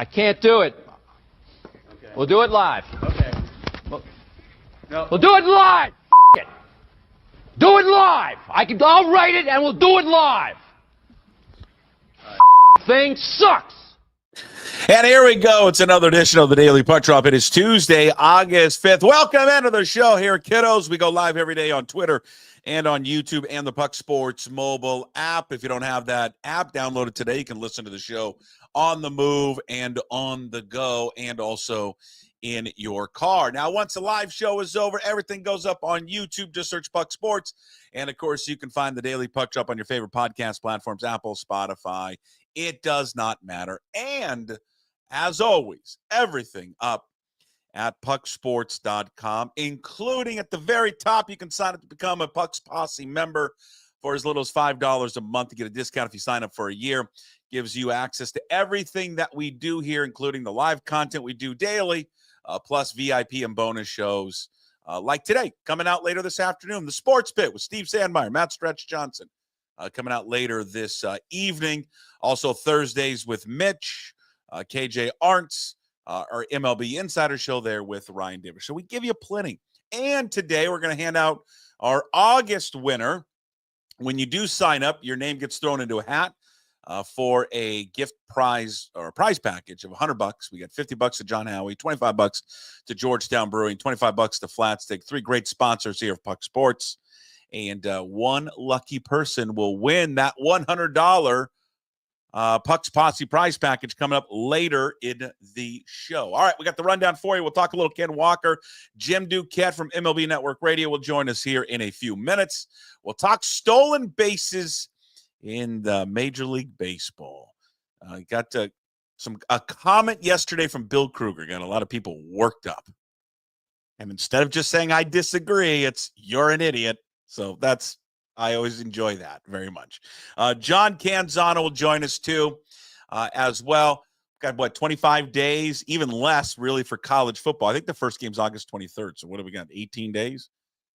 I can't do it. Okay. We'll do it live. Okay. No. We'll do it live. It. Do it live. I'll write it and we'll do it live. Thing sucks. And here we go. It's another edition of the Daily Puck Drop. It is Tuesday, August 5th. Welcome into the show here, kiddos. We go live every day on Twitter and on YouTube and the Puck Sports mobile app. If you don't have that app, download it today. You can listen to the show on the move and on the go and also in your car. Now, once the live show is over, everything goes up on YouTube. Just search Puck Sports. And, of course, you can find the Daily Puck Drop on your favorite podcast platforms, Apple, Spotify. It does not matter. And, as always, everything up at pucksports.com, including at the very top, you can sign up to become a Puck's Posse member for as little as $5 a month to get a discount if you sign up for a year. Gives you access to everything that we do here, including the live content we do daily, plus VIP and bonus shows like today, coming out later this afternoon, the Sports Pit with Steve Sandmeyer, Matt Stretch Johnson, coming out later this evening. Also Thursdays with Mitch, KJ Arntz, our MLB Insider Show there with Ryan Davis. So we give you plenty. And today we're going to hand out our August winner. When you do sign up, your name gets thrown into a hat for a gift prize or a prize package of $100. We got $50 to John Howie, $25 to Georgetown Brewing, $25 to Flat Stick. Three great sponsors here of Puck Sports. And one lucky person will win that $100 Puck's Posse prize package coming up later in the show. All right, we got the rundown for you. We'll talk a little Ken Walker. Jim Duquette from MLB Network Radio will join us here in a few minutes. We'll talk stolen bases in the Major League Baseball. Got a comment yesterday from Bill Krueger. Got a lot of people worked up. And instead of just saying I disagree, it's you're an idiot. So I always enjoy that very much. John Canzano will join us too as well. Got 25 days, even less really for college football. I think the first game's August 23rd. So what have we got? 18 days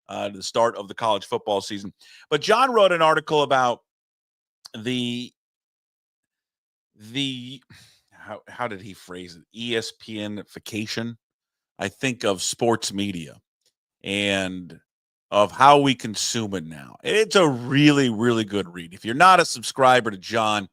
to the start of the college football season. But John wrote an article about the how did he phrase it? ESPN-ification, I think, of sports media and of how we consume it now. It's a really, really good read. If you're not a subscriber to John,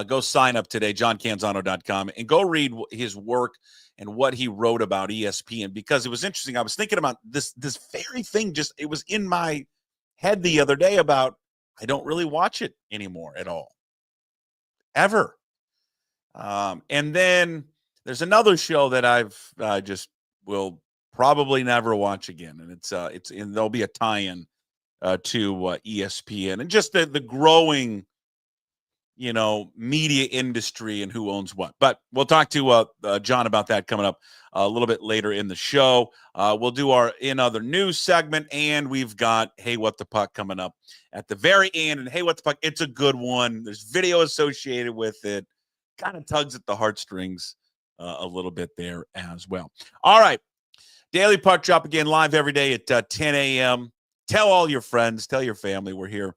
go sign up today, johncanzano.com, and go read his work and what he wrote about ESPN, because it was interesting. I was thinking about this very thing. It was in my head the other day about I don't really watch it anymore at all, ever. And then there's another show that I've just will probably never watch again, and and there'll be a tie-in to ESPN and just the growing, media industry and who owns what. But we'll talk to John about that coming up a little bit later in the show. We'll do our In Other News segment, and we've got Hey What the Puck coming up at the very end. And Hey What the Puck, it's a good one. There's video associated with it. Kind of tugs at the heartstrings a little bit there as well. All right. Daily Puck Drop again, live every day at 10 a.m. Tell all your friends, tell your family we're here.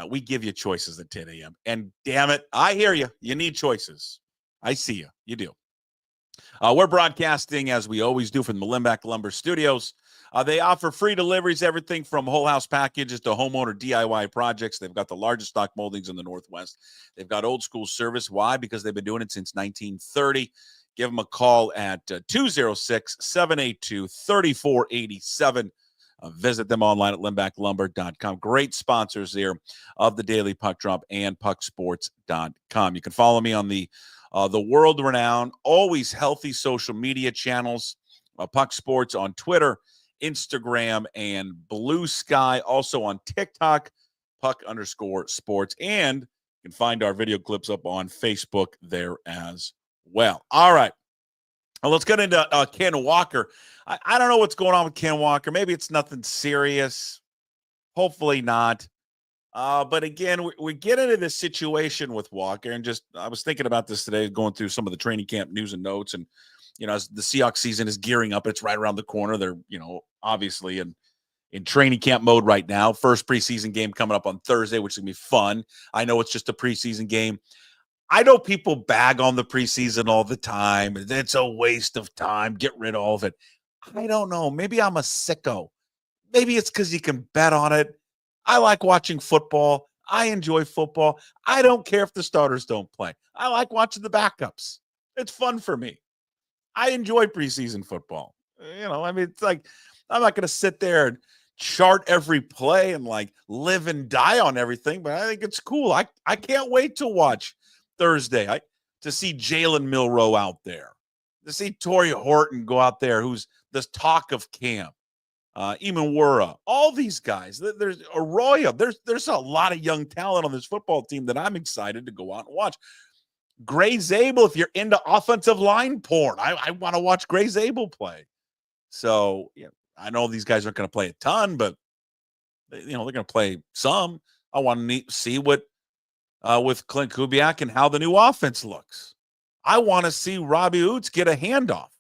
We give you choices at 10 a.m. And damn it, I hear you. You need choices. I see you. You do. We're broadcasting, as we always do, from the Limbach Lumber Studios. They offer free deliveries, everything from whole house packages to homeowner DIY projects. They've got the largest stock moldings in the Northwest. They've got old school service. Why? Because they've been doing it since 1930. Give them a call at 206-782-3487. Visit them online at limbachlumber.com. Great sponsors there of the Daily Puck Drop and pucksports.com. You can follow me on the world-renowned, always healthy social media channels, Puck Sports on Twitter, Instagram, and Blue Sky. Also on TikTok, Puck_sports. And you can find our video clips up on Facebook there as well. All right. Well, let's get into Ken Walker. I don't know what's going on with Ken Walker. Maybe it's nothing serious. Hopefully not. But again, we get into this situation with Walker, and I was thinking about this today, going through some of the training camp news and notes, and as the Seahawks season is gearing up, it's right around the corner. They're obviously in training camp mode right now. First preseason game coming up on Thursday, which is gonna be fun. I know it's just a preseason game. I know people bag on the preseason all the time. It's a waste of time. Get rid of all of it. I don't know. Maybe I'm a sicko. Maybe it's because you can bet on it. I like watching football. I enjoy football. I don't care if the starters don't play. I like watching the backups. It's fun for me. I enjoy preseason football. I mean, it's like I'm not going to sit there and chart every play and like live and die on everything, but I think it's cool. I can't wait to watch Thursday to see Jalen Milroe out there, to see Torrey Horton go out there, who's the talk of camp. Imawura, all these guys. There's Arroyo. There's a lot of young talent on this football team that I'm excited to go out and watch. Gray Zabel, if you're into offensive line porn, I want to watch Gray Zabel play. So, I know these guys aren't going to play a ton, but they're going to play some. I want to see what with Clint Kubiak and how the new offense looks. I want to see Robbie Oots get a handoff.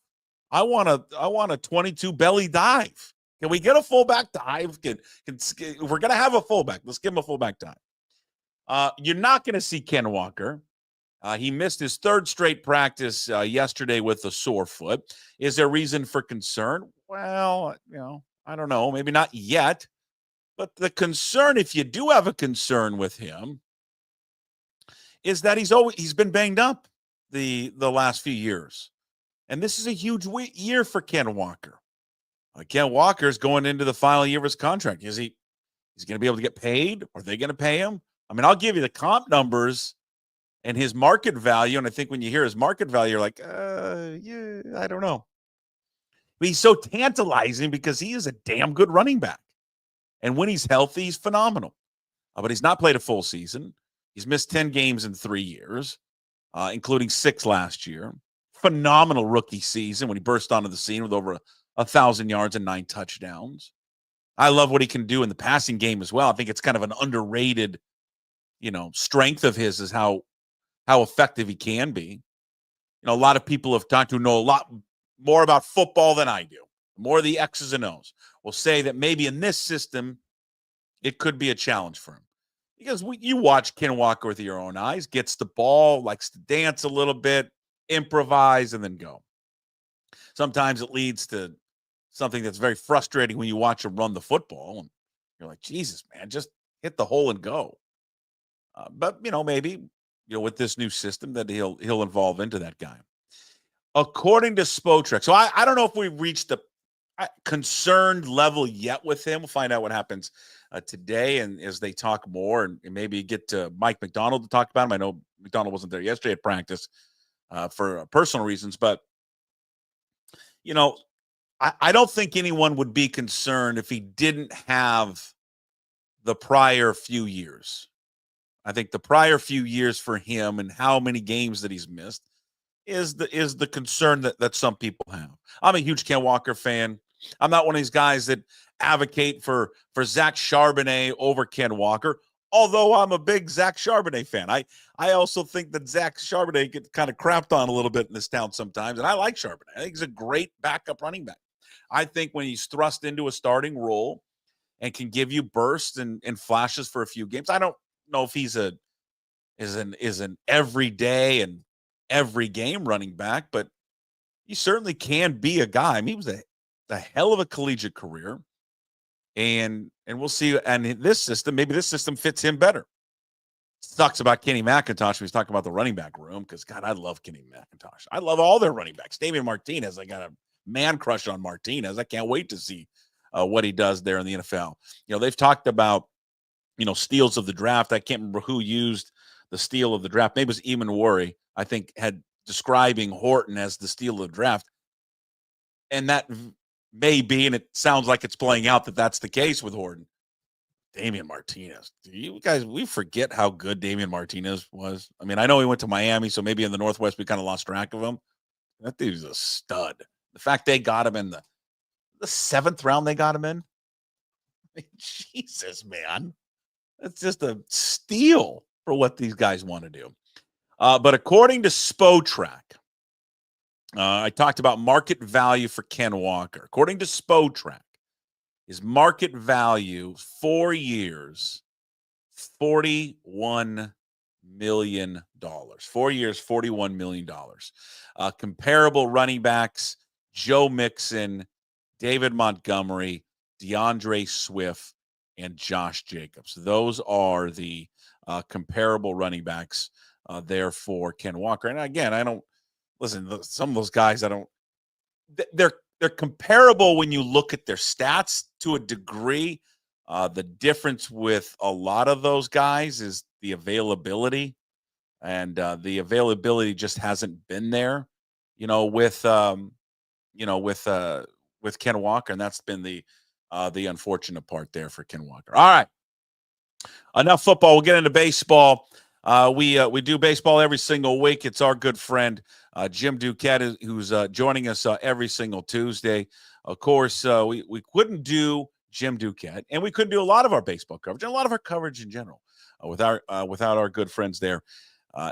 I want a 22 belly dive. Can we get a fullback dive? We're going to have a fullback. Let's give him a fullback dive. You're not going to see Ken Walker. He missed his third straight practice yesterday with a sore foot. Is there reason for concern? Well, I don't know. Maybe not yet. But the concern, if you do have a concern with him, is that he's been banged up the last few years. And this is a huge year for Ken Walker. Ken Walker's going into the final year of his contract. He's going to be able to get paid? Are they going to pay him? I mean, I'll give you the comp numbers and his market value. And I think when you hear his market value, you're like, yeah, I don't know. But he's so tantalizing because he is a damn good running back. And when he's healthy, he's phenomenal. But he's not played a full season. He's missed 10 games in 3 years, including 6 last year. Phenomenal rookie season when he burst onto the scene with over 1,000 yards and 9 touchdowns. I love what he can do in the passing game as well. I think it's kind of an underrated, strength of his is how effective he can be. A lot of people have talked to know a lot more about football than I do. More of the X's and O's will say that maybe in this system, it could be a challenge for him. Because you watch Ken Walker with your own eyes, gets the ball, likes to dance a little bit, improvise, and then go. Sometimes it leads to something that's very frustrating when you watch him run the football. And you're like, Jesus, man, just hit the hole and go. But, maybe, with this new system that he'll evolve into that guy. According to Spotrac, so I don't know if we've reached the concerned level yet with him. We'll find out what happens today and as they talk more and maybe get to Mike McDonald to talk about him. I know McDonald wasn't there yesterday at practice for personal reasons, but, I don't think anyone would be concerned if he didn't have the prior few years. I think the prior few years for him and how many games that he's missed is the concern that some people have. I'm a huge Ken Walker fan. I'm not one of these guys that advocate for Zach Charbonnet over Ken Walker, although I'm a big Zach Charbonnet fan. I also think that Zach Charbonnet gets kind of crapped on a little bit in this town sometimes, and I like Charbonnet. I think he's a great backup running back. I think when he's thrust into a starting role and can give you bursts and flashes for a few games, I don't know if he's an everyday and every game running back, but he certainly can be a guy. I mean, he was a hell of a collegiate career, and we'll see. And this system, maybe this system fits him better. Sucks about Kenny McIntosh when he's talking about the running back room because, God, I love Kenny McIntosh. I love all their running backs. Damian Martinez, I got a man crush on Martinez. I can't wait to see what he does there in the NFL. They've talked about, steals of the draft. I can't remember who used the steal of the draft. Maybe it was Eamon Worry, I think, had describing Horton as the steal of the draft. And that may be, and it sounds like it's playing out that that's the case with Horton. Damian Martinez. You guys, we forget how good Damian Martinez was. I mean, I know he went to Miami, so maybe in the Northwest we kind of lost track of him. That dude's a stud. The fact they got him in the 7th round they got him in. I mean, Jesus, man. That's just a steal for what these guys want to do. But according to Spotrac, I talked about market value for Ken Walker. According to Spotrac, his market value 4 years, $41 million. 4 years, $41 million. Comparable running backs, Joe Mixon, David Montgomery, DeAndre Swift, and Josh Jacobs. Those are the comparable running backs there for Ken Walker. And again, I don't listen. Some of those guys, they're comparable when you look at their stats to a degree. The difference with a lot of those guys is the availability, and the availability just hasn't been there, with Ken Walker, and that's been the unfortunate part there for Ken Walker. All right, enough football. We'll get into baseball. We do baseball every single week. It's our good friend Jim Duquette who's joining us every single Tuesday. Of course, we couldn't do Jim Duquette, and we couldn't do a lot of our baseball coverage and a lot of our coverage in general without our good friends there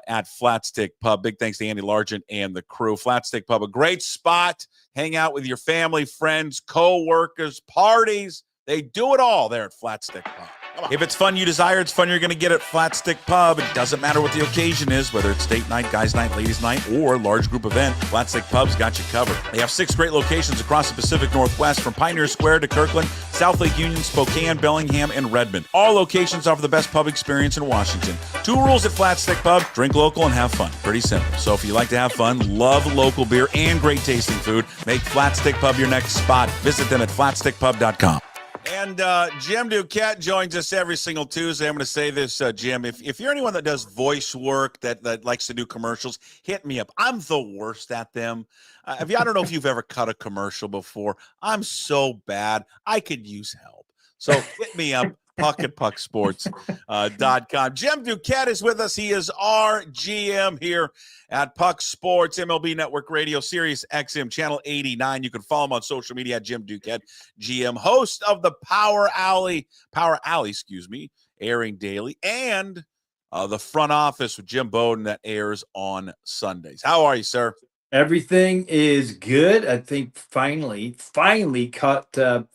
at Flat Stick Pub. Big thanks to Andy Largent and the crew. Flat Stick Pub, a great spot. Hang out with your family, friends, co-workers, parties. They do it all there at Flat Stick Pub. If it's fun you desire, it's fun you're going to get at Flat Stick Pub. It doesn't matter what the occasion is, whether it's date night, guys night, ladies night, or large group event, Flat Stick Pub's got you covered. They have 6 great locations across the Pacific Northwest, from Pioneer Square to Kirkland, South Lake Union, Spokane, Bellingham, and Redmond. All locations offer the best pub experience in Washington. 2 rules at Flat Stick Pub: drink local and have fun. Pretty simple. So if you like to have fun, love local beer, and great tasting food, make Flat Stick Pub your next spot. Visit them at flatstickpub.com. And Jim Duquette joins us every single Tuesday. I'm going to say this, Jim. If you're anyone that does voice work, that likes to do commercials, hit me up. I'm the worst at them. I don't know if you've ever cut a commercial before. I'm so bad. I could use help. So hit me up, pucksports.com. Jim Duquette is with us. He is our GM here at Puck Sports, MLB Network Radio, Sirius XM, Channel 89. You can follow him on social media at Jim Duquette, GM, host of the Power Alley, airing daily, and the Front Office with Jim Bowden that airs on Sundays. How are you, sir? Everything is good. I think finally caught the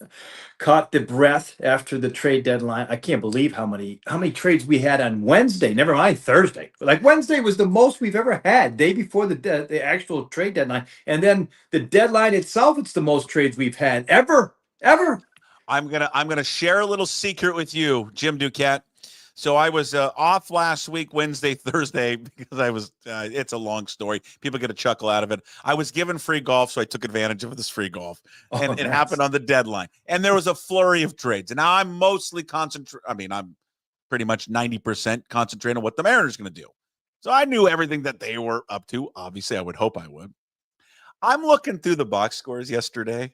breath after the trade deadline. I can't believe how many trades we had on Wednesday. Never mind Thursday. Like Wednesday was the most we've ever had, day before the actual trade deadline, and then the deadline itself. It's the most trades we've had ever. I'm gonna share a little secret with you, Jim Duquette. So I was off last week, Wednesday, Thursday, because I was, it's a long story. People get a chuckle out of it. I was given free golf, so I took advantage of this free golf. And it happened on the deadline. And there was a flurry of trades. And now I'm mostly I'm pretty much 90% concentrated on what the Mariners are going to do. So I knew everything that they were up to. Obviously, I would hope I would. I'm looking through the box scores yesterday.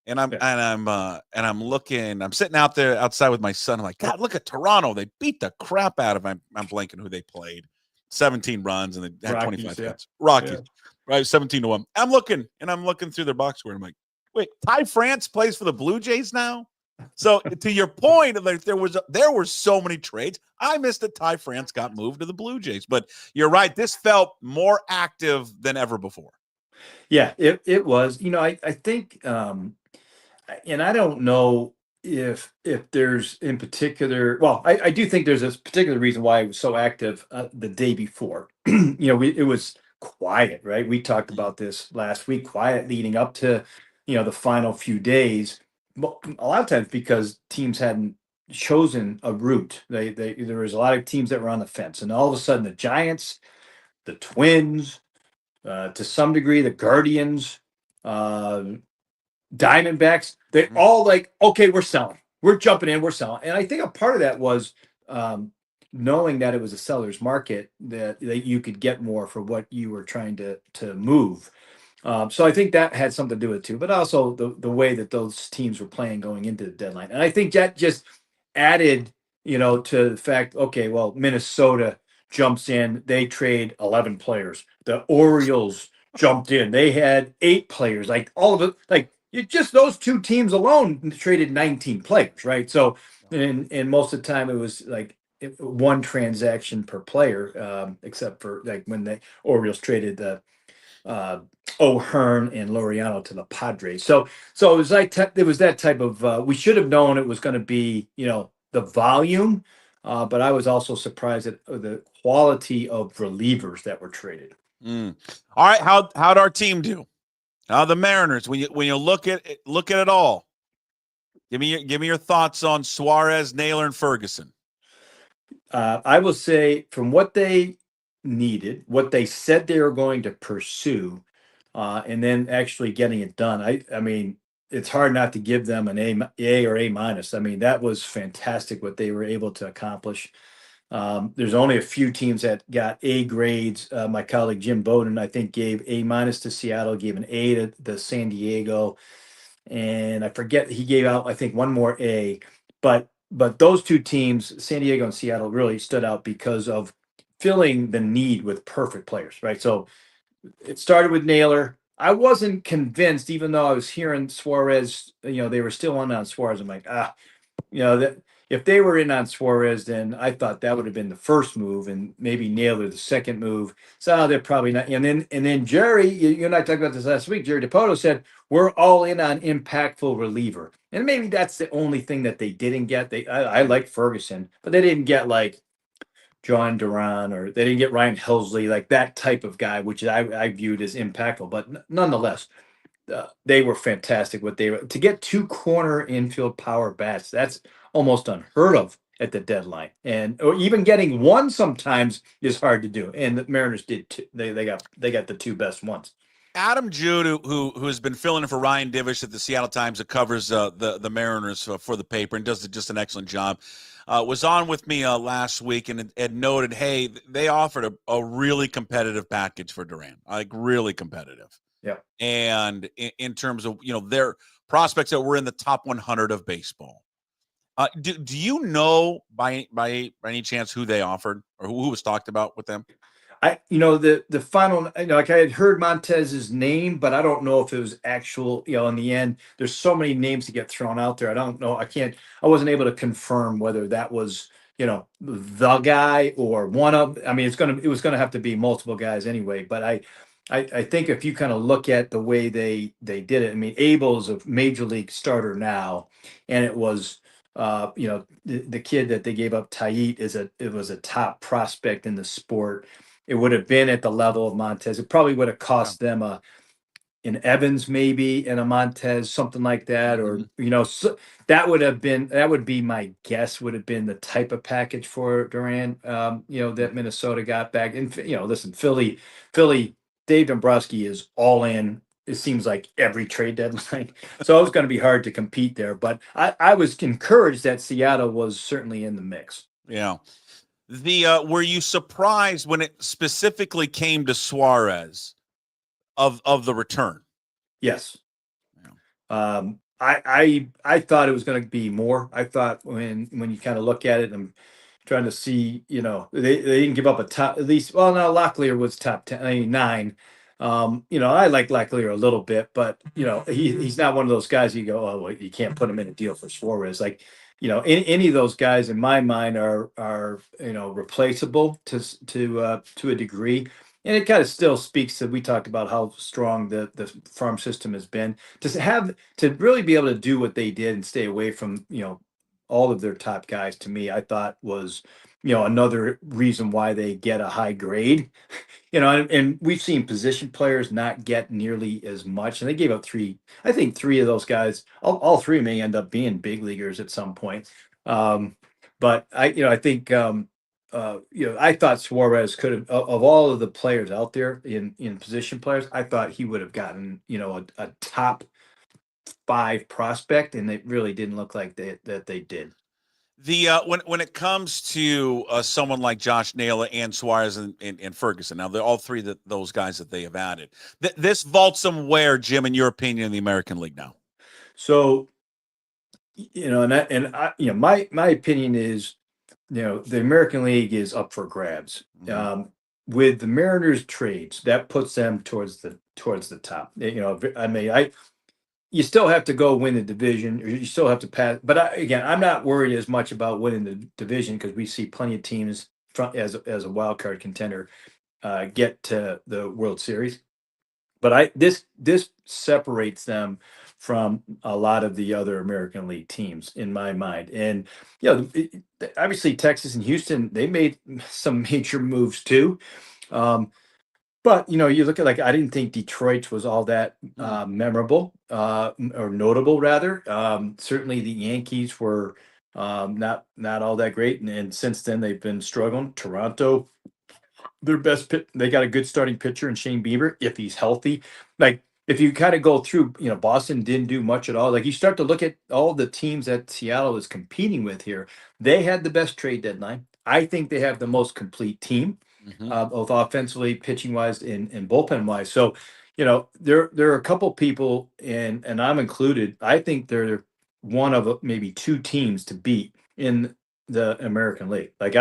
And I'm looking, I'm sitting out there outside with my son. I'm like, God, look at Toronto. They beat the crap out of, I'm blanking who they played. 17 runs and they had 25 hits. Rockies, right? 17-1. I'm looking through their box score. I'm like, wait, Ty France plays for the Blue Jays now? So to your point, like there were so many trades. I missed that Ty France got moved to the Blue Jays. But you're right. This felt more active than ever before. Yeah, it was. I think and I don't know if there's in particular, well, I do think there's a particular reason why it was so active the day before. It was quiet, right? We talked about this last week, quiet leading up to, the final few days. A lot of times because teams hadn't chosen a route. There was a lot of teams that were on the fence, and all of a sudden the Giants, the Twins, to some degree the Guardians, Diamondbacks, they all like, okay, we're selling. We're jumping in, we're selling. And I think a part of that was knowing that it was a seller's market, that you could get more for what you were trying to move. So I think that had something to do with it too, but also the way that those teams were playing going into the deadline. And I think that just added, to the fact, okay, well, Minnesota jumps in, they trade 11 players. The Orioles jumped in, they had 8 players, like all of it, like just those 2 teams alone traded 19 players, right? So, and most of the time it was like one transaction per player, except for like when the Orioles traded the O'Hearn and Laureano to the Padres. So it was like there was that type of. We should have known it was going to be, the volume But I was also surprised at the quality of relievers that were traded. All right, how'd our team do? The Mariners. When you look at it all, give me your thoughts on Suarez, Naylor, and Ferguson. I will say from what they needed, what they said they were going to pursue, and then actually getting it done. I mean, it's hard not to give them an A or A minus. I mean, that was fantastic what they were able to accomplish. There's only a few teams that got A grades. My colleague Jim Bowden, I think, gave A minus to Seattle, gave an A to the San Diego, and I forget he gave out, I think, one more A. But those two teams, San Diego and Seattle, really stood out because of filling the need with perfect players, right? So it started with Naylor. I wasn't convinced, even though I was hearing Suarez, they were still on Suarez. I'm like, that if they were in on Suarez, then I thought that would have been the first move, and maybe Naylor the second move. So they're probably not. And then Jerry, you and I talked about this last week. Jerry DiPoto said we're all in on impactful reliever, and maybe that's the only thing that they didn't get. I like Ferguson, but they didn't get like Jhoan Duran, or they didn't get Ryan Helsley, like that type of guy, which I viewed as impactful. But nonetheless, they were fantastic. What they were to get two corner infield power bats, that's almost unheard of at the deadline, or even getting one sometimes is hard to do. And the Mariners did two. They got the two best ones. Adam Jude, who has been filling in for Ryan Divish at the Seattle Times, that covers the Mariners for the paper and does just an excellent job, was on with me last week and noted, hey, they offered a really competitive package for Duran, like really competitive. Yeah. And in terms of their prospects that were in the top 100 of baseball, do you know by any chance who they offered or who was talked about with them? The final, like I had heard Montez's name, but I don't know if it was actual, in the end, there's so many names to get thrown out there. I don't know. I wasn't able to confirm whether that was, the guy or one of, I mean, it was going to have to be multiple guys anyway, but I think if you kind of look at the way they did it, I mean, Abel's a major league starter now, and it was, the kid that they gave up, Tait, it was a top prospect in the sport. It would have been at the level of Montez. It probably would have cost them an Evans maybe and a Montez, something like that, or so that would be my guess. Would have been the type of package for Duran, that Minnesota got back. And listen, Philly, Dave Dombrowski is all in. It seems like every trade deadline, so it was going to be hard to compete there. But I was encouraged that Seattle was certainly in the mix. Yeah. Were you surprised when it specifically came to Suarez of the return? Yes. Yeah. I thought it was going to be more. I thought when you kind of look at it, I'm trying to see, they didn't give up a top, at least. Well, no, Locklear was top 10, 9. I like Locklear a little bit, but he's not one of those guys you go, oh, well, you can't put him in a deal for Suarez. Like, any of those guys in my mind are replaceable to a degree. And it kind of still speaks to, we talked about how strong the farm system has been to really be able to do what they did and stay away from, all of their top guys. To me, I thought was, another reason why they get a high grade, and we've seen position players not get nearly as much. And they gave up I think three of those guys, all three may end up being big leaguers at some point. But I think, I thought Suarez could have, of all of the players out there in position players, I thought he would have gotten, a top 5 prospect, and it really didn't look like that they did. When it comes to someone like Josh Naylor and Suarez and Ferguson, now they're all three those guys that they have added. This vaults them where, Jim, in your opinion, in the American League now? So, my opinion is, the American League is up for grabs. Mm-hmm. With the Mariners trades, that puts them towards the top. I mean, you still have to go win the division, or you still have to pass. But again, I'm not worried as much about winning the division, because we see plenty of teams as a wild card contender get to the World Series. But this separates them from a lot of the other American League teams in my mind. And obviously Texas and Houston, they made some major moves too. But you look at, like, I didn't think Detroit was all that memorable or notable rather. Certainly the Yankees were not all that great, and since then they've been struggling. Toronto, their best they got a good starting pitcher in Shane Bieber if he's healthy. Like, if you kind of go through, Boston didn't do much at all. Like, you start to look at all the teams that Seattle is competing with here. They had the best trade deadline. I think they have the most complete team, both offensively, pitching wise, and bullpen wise. So, there are a couple people, and I'm included. I think they're one of maybe two teams to beat in the American League. Like,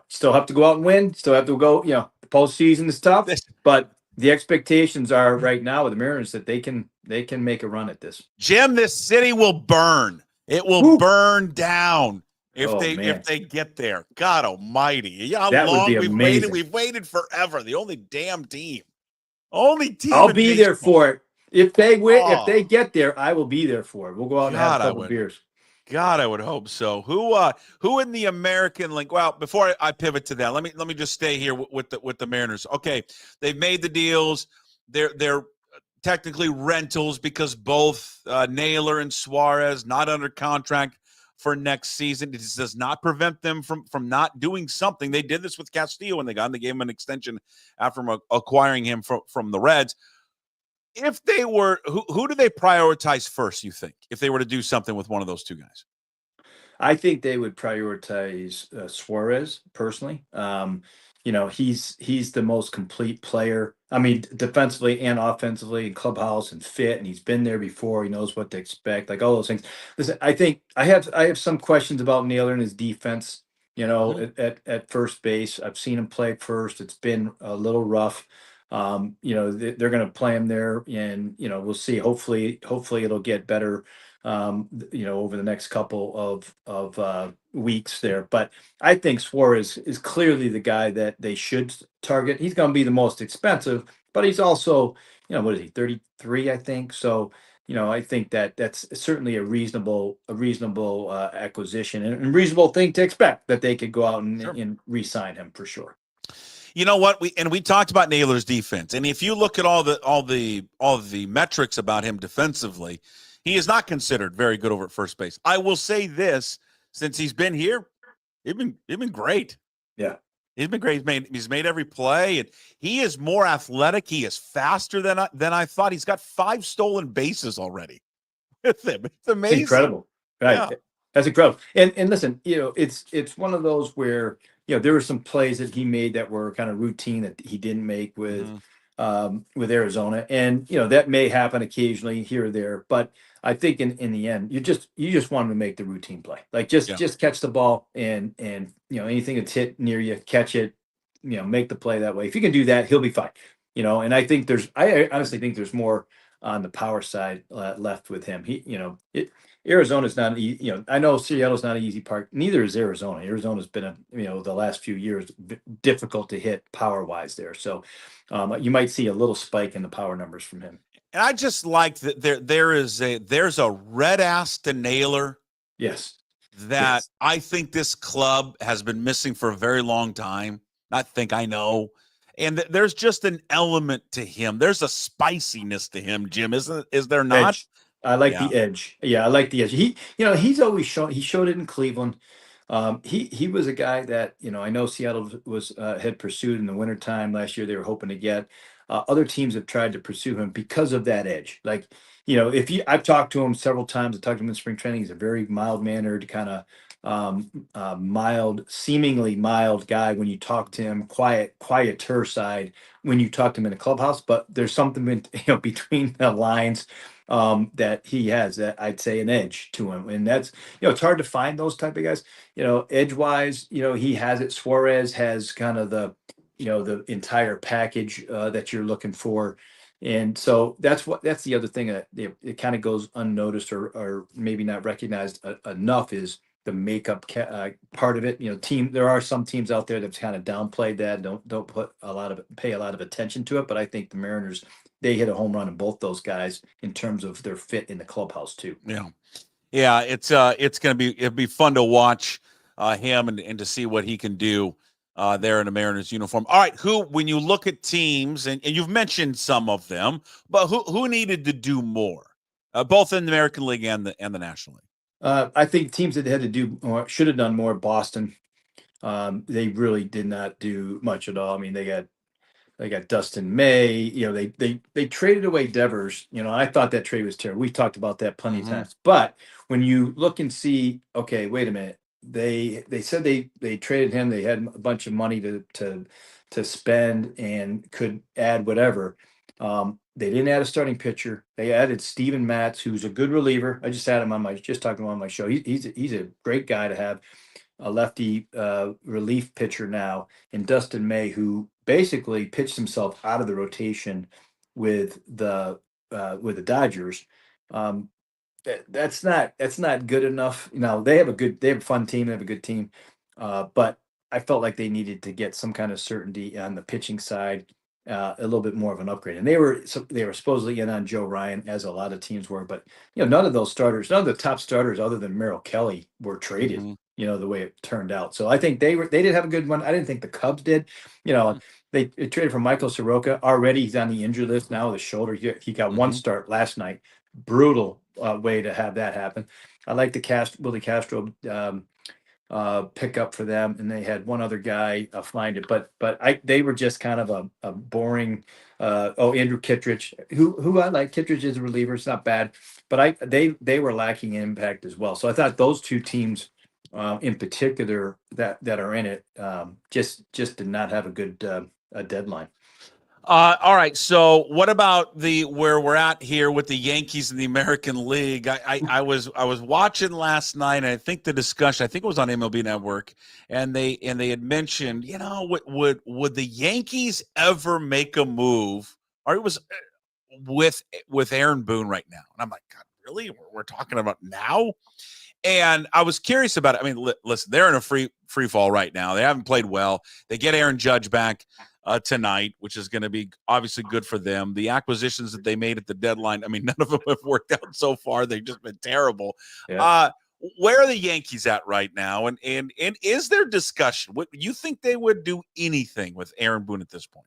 still have to go out and win. Still have to go. The postseason is tough, but the expectations are right now with the Mariners that they can make a run at this. Jim, this city will burn. It will burn down if they get there. God Almighty! Yeah, how long we've waited? We've waited forever. The only damn team. Only team. I'll be there for it. If they win, if they get there, I will be there for it. We'll go out and have a couple beers. God, I would hope so. Who in the American League? Well, before I pivot to that, let me just stay here with the Mariners. Okay, they've made the deals. They're technically rentals because both Naylor and Suarez not under contract for next season. It does not prevent them from not doing something. They did this with Castillo when they got him. They gave him an extension after acquiring him from the Reds. If they were, who do they prioritize first, you think, if they were to do something with one of those two guys? I think they would prioritize Suarez personally. He's the most complete player. I mean, defensively and offensively, and clubhouse and fit, and he's been there before. He knows what to expect, like all those things. Listen, I think I have some questions about Naylor and his defense. At first base, I've seen him play first. It's been a little rough. They're going to play him there, and we'll see. Hopefully it'll get better. Over the next couple of weeks there. But I think Suarez is clearly the guy that they should target. He's going to be the most expensive, but he's also, what is he, 33, I think. So, I think that's certainly a reasonable acquisition and reasonable thing to expect that they could go out and re-sign him for sure. You know what? We talked about Naylor's defense, and if you look at all the metrics about him defensively, he is not considered very good over at first base. I will say this: since he's been here, he's been great. Yeah, he's been great. He's made every play, and he is more athletic. He is faster than I thought. He's got 5 stolen bases already with him. It's amazing. Incredible, right? Yeah. That's incredible. And listen, it's one of those where there were some plays that he made that were kind of routine that he didn't make with Arizona, and that may happen occasionally here or there, but I think in the end, you just want him to make the routine play, like just catch the ball and anything that's hit near you, catch it, make the play that way. If you can do that, he'll be fine. And I think I honestly think there's more on the power side left with him. Arizona's not I know Seattle's not an easy part. Neither is Arizona. Arizona's been the last few years difficult to hit power wise there. So you might see a little spike in the power numbers from him. And I just like that there's a red ass to Naylor. Yes. That I think this club has been missing for a very long time. I know. And there's just an element to him. There's a spiciness to him, Jim. Is there not? Edge. I like the edge. Yeah, I like the edge. He's always shown. He showed it in Cleveland. He was a guy that I know Seattle had pursued in the wintertime last year. They were hoping to get. Other teams have tried to pursue him because of that edge. Like I've talked to him several times. I talked to him in spring training. He's a very mild mannered, kind of seemingly mild guy when you talk to him. Quieter side when you talk to him in a clubhouse. But there's something between the lines. That he has that I'd say an edge to him, and that's it's hard to find those type of guys. Edge wise, he has it. Suarez has kind of the the entire package that you're looking for, and so that's the other thing that it kind of goes unnoticed or maybe not recognized enough is the makeup part of it. There are some teams out there that's kind of downplayed that, don't pay a lot of attention to it. But I think the Mariners, they hit a home run in both those guys in terms of their fit in the clubhouse too. Yeah, it'd be fun to watch him and to see what he can do there in a Mariners uniform. All right, when you look at teams, and you've mentioned some of them, but who needed to do more, both in the American League and the National League? I think teams that had to do more should have done more. Boston, they really did not do much at all. I mean, they got Dustin May. They traded away Devers. I thought that trade was terrible. We talked about that plenty of times. But when you look and see, okay, wait a minute. They said they traded him. They had a bunch of money to spend and could add whatever. They didn't add a starting pitcher. They added Steven Matz, who's a good reliever. I just had him just talking on my show. He's a great guy to have, a lefty relief pitcher now, and Dustin May, who basically pitched himself out of the rotation with the Dodgers. That's not good enough. They have a fun team. They have a good team, but I felt like they needed to get some kind of certainty on the pitching side. A little bit more of an upgrade, and they were supposedly in on Joe Ryan, as a lot of teams were, but none of the top starters other than Merrill Kelly were traded. The way it turned out. So I think they did have a good one. I didn't think the Cubs did. They traded for Michael Soroka. Already he's on the injury list now with his shoulder. He got one start last night. Brutal way to have that happen. I like the Willie Castro pick up for them, and they had one other guy find it, but they were just kind of a boring. Andrew Kittredge, who I like. Kittredge is a reliever; it's not bad, but they were lacking impact as well. So I thought those two teams, in particular, that are in it, just did not have a good deadline. All right. So what about where we're at here with the Yankees in the American League? I was watching last night, and I think the discussion, I think it was on MLB Network, and they had mentioned, would the Yankees ever make a move, or it was with Aaron Boone right now? And I'm like, God, really? We're talking about now? And I was curious about it. I mean, listen, they're in a free fall right now. They haven't played well. They get Aaron Judge back tonight, which is going to be obviously good for them. The acquisitions that they made at the deadline, I mean, none of them have worked out so far. They've just been terrible. Yeah. Where are the Yankees at right now? And is there discussion? What you think they would do anything with Aaron Boone at this point?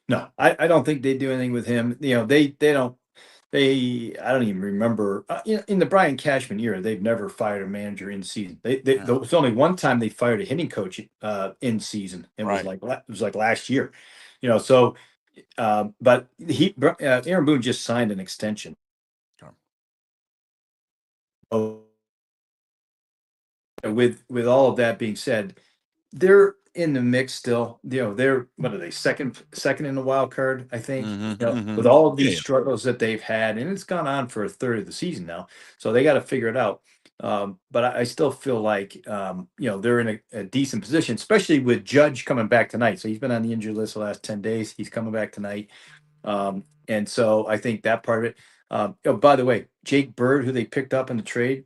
No, I don't think they do anything with him. They don't. I don't even remember in the Brian Cashman era, they've never fired a manager in season. There was only one time they fired a hitting coach in season. It was like last year, So, but Aaron Boone just signed an extension. With all of that being said, they're in the mix still. They're what are they second in the wild card, I think. With all of these struggles that they've had, and it's gone on for a third of the season now, so they got to figure it out. But I still feel like they're in a decent position, especially with Judge coming back tonight. So he's been on the injury list the last 10 days. He's coming back tonight, and so I think that part of it. By the way, Jake Bird, who they picked up in the trade.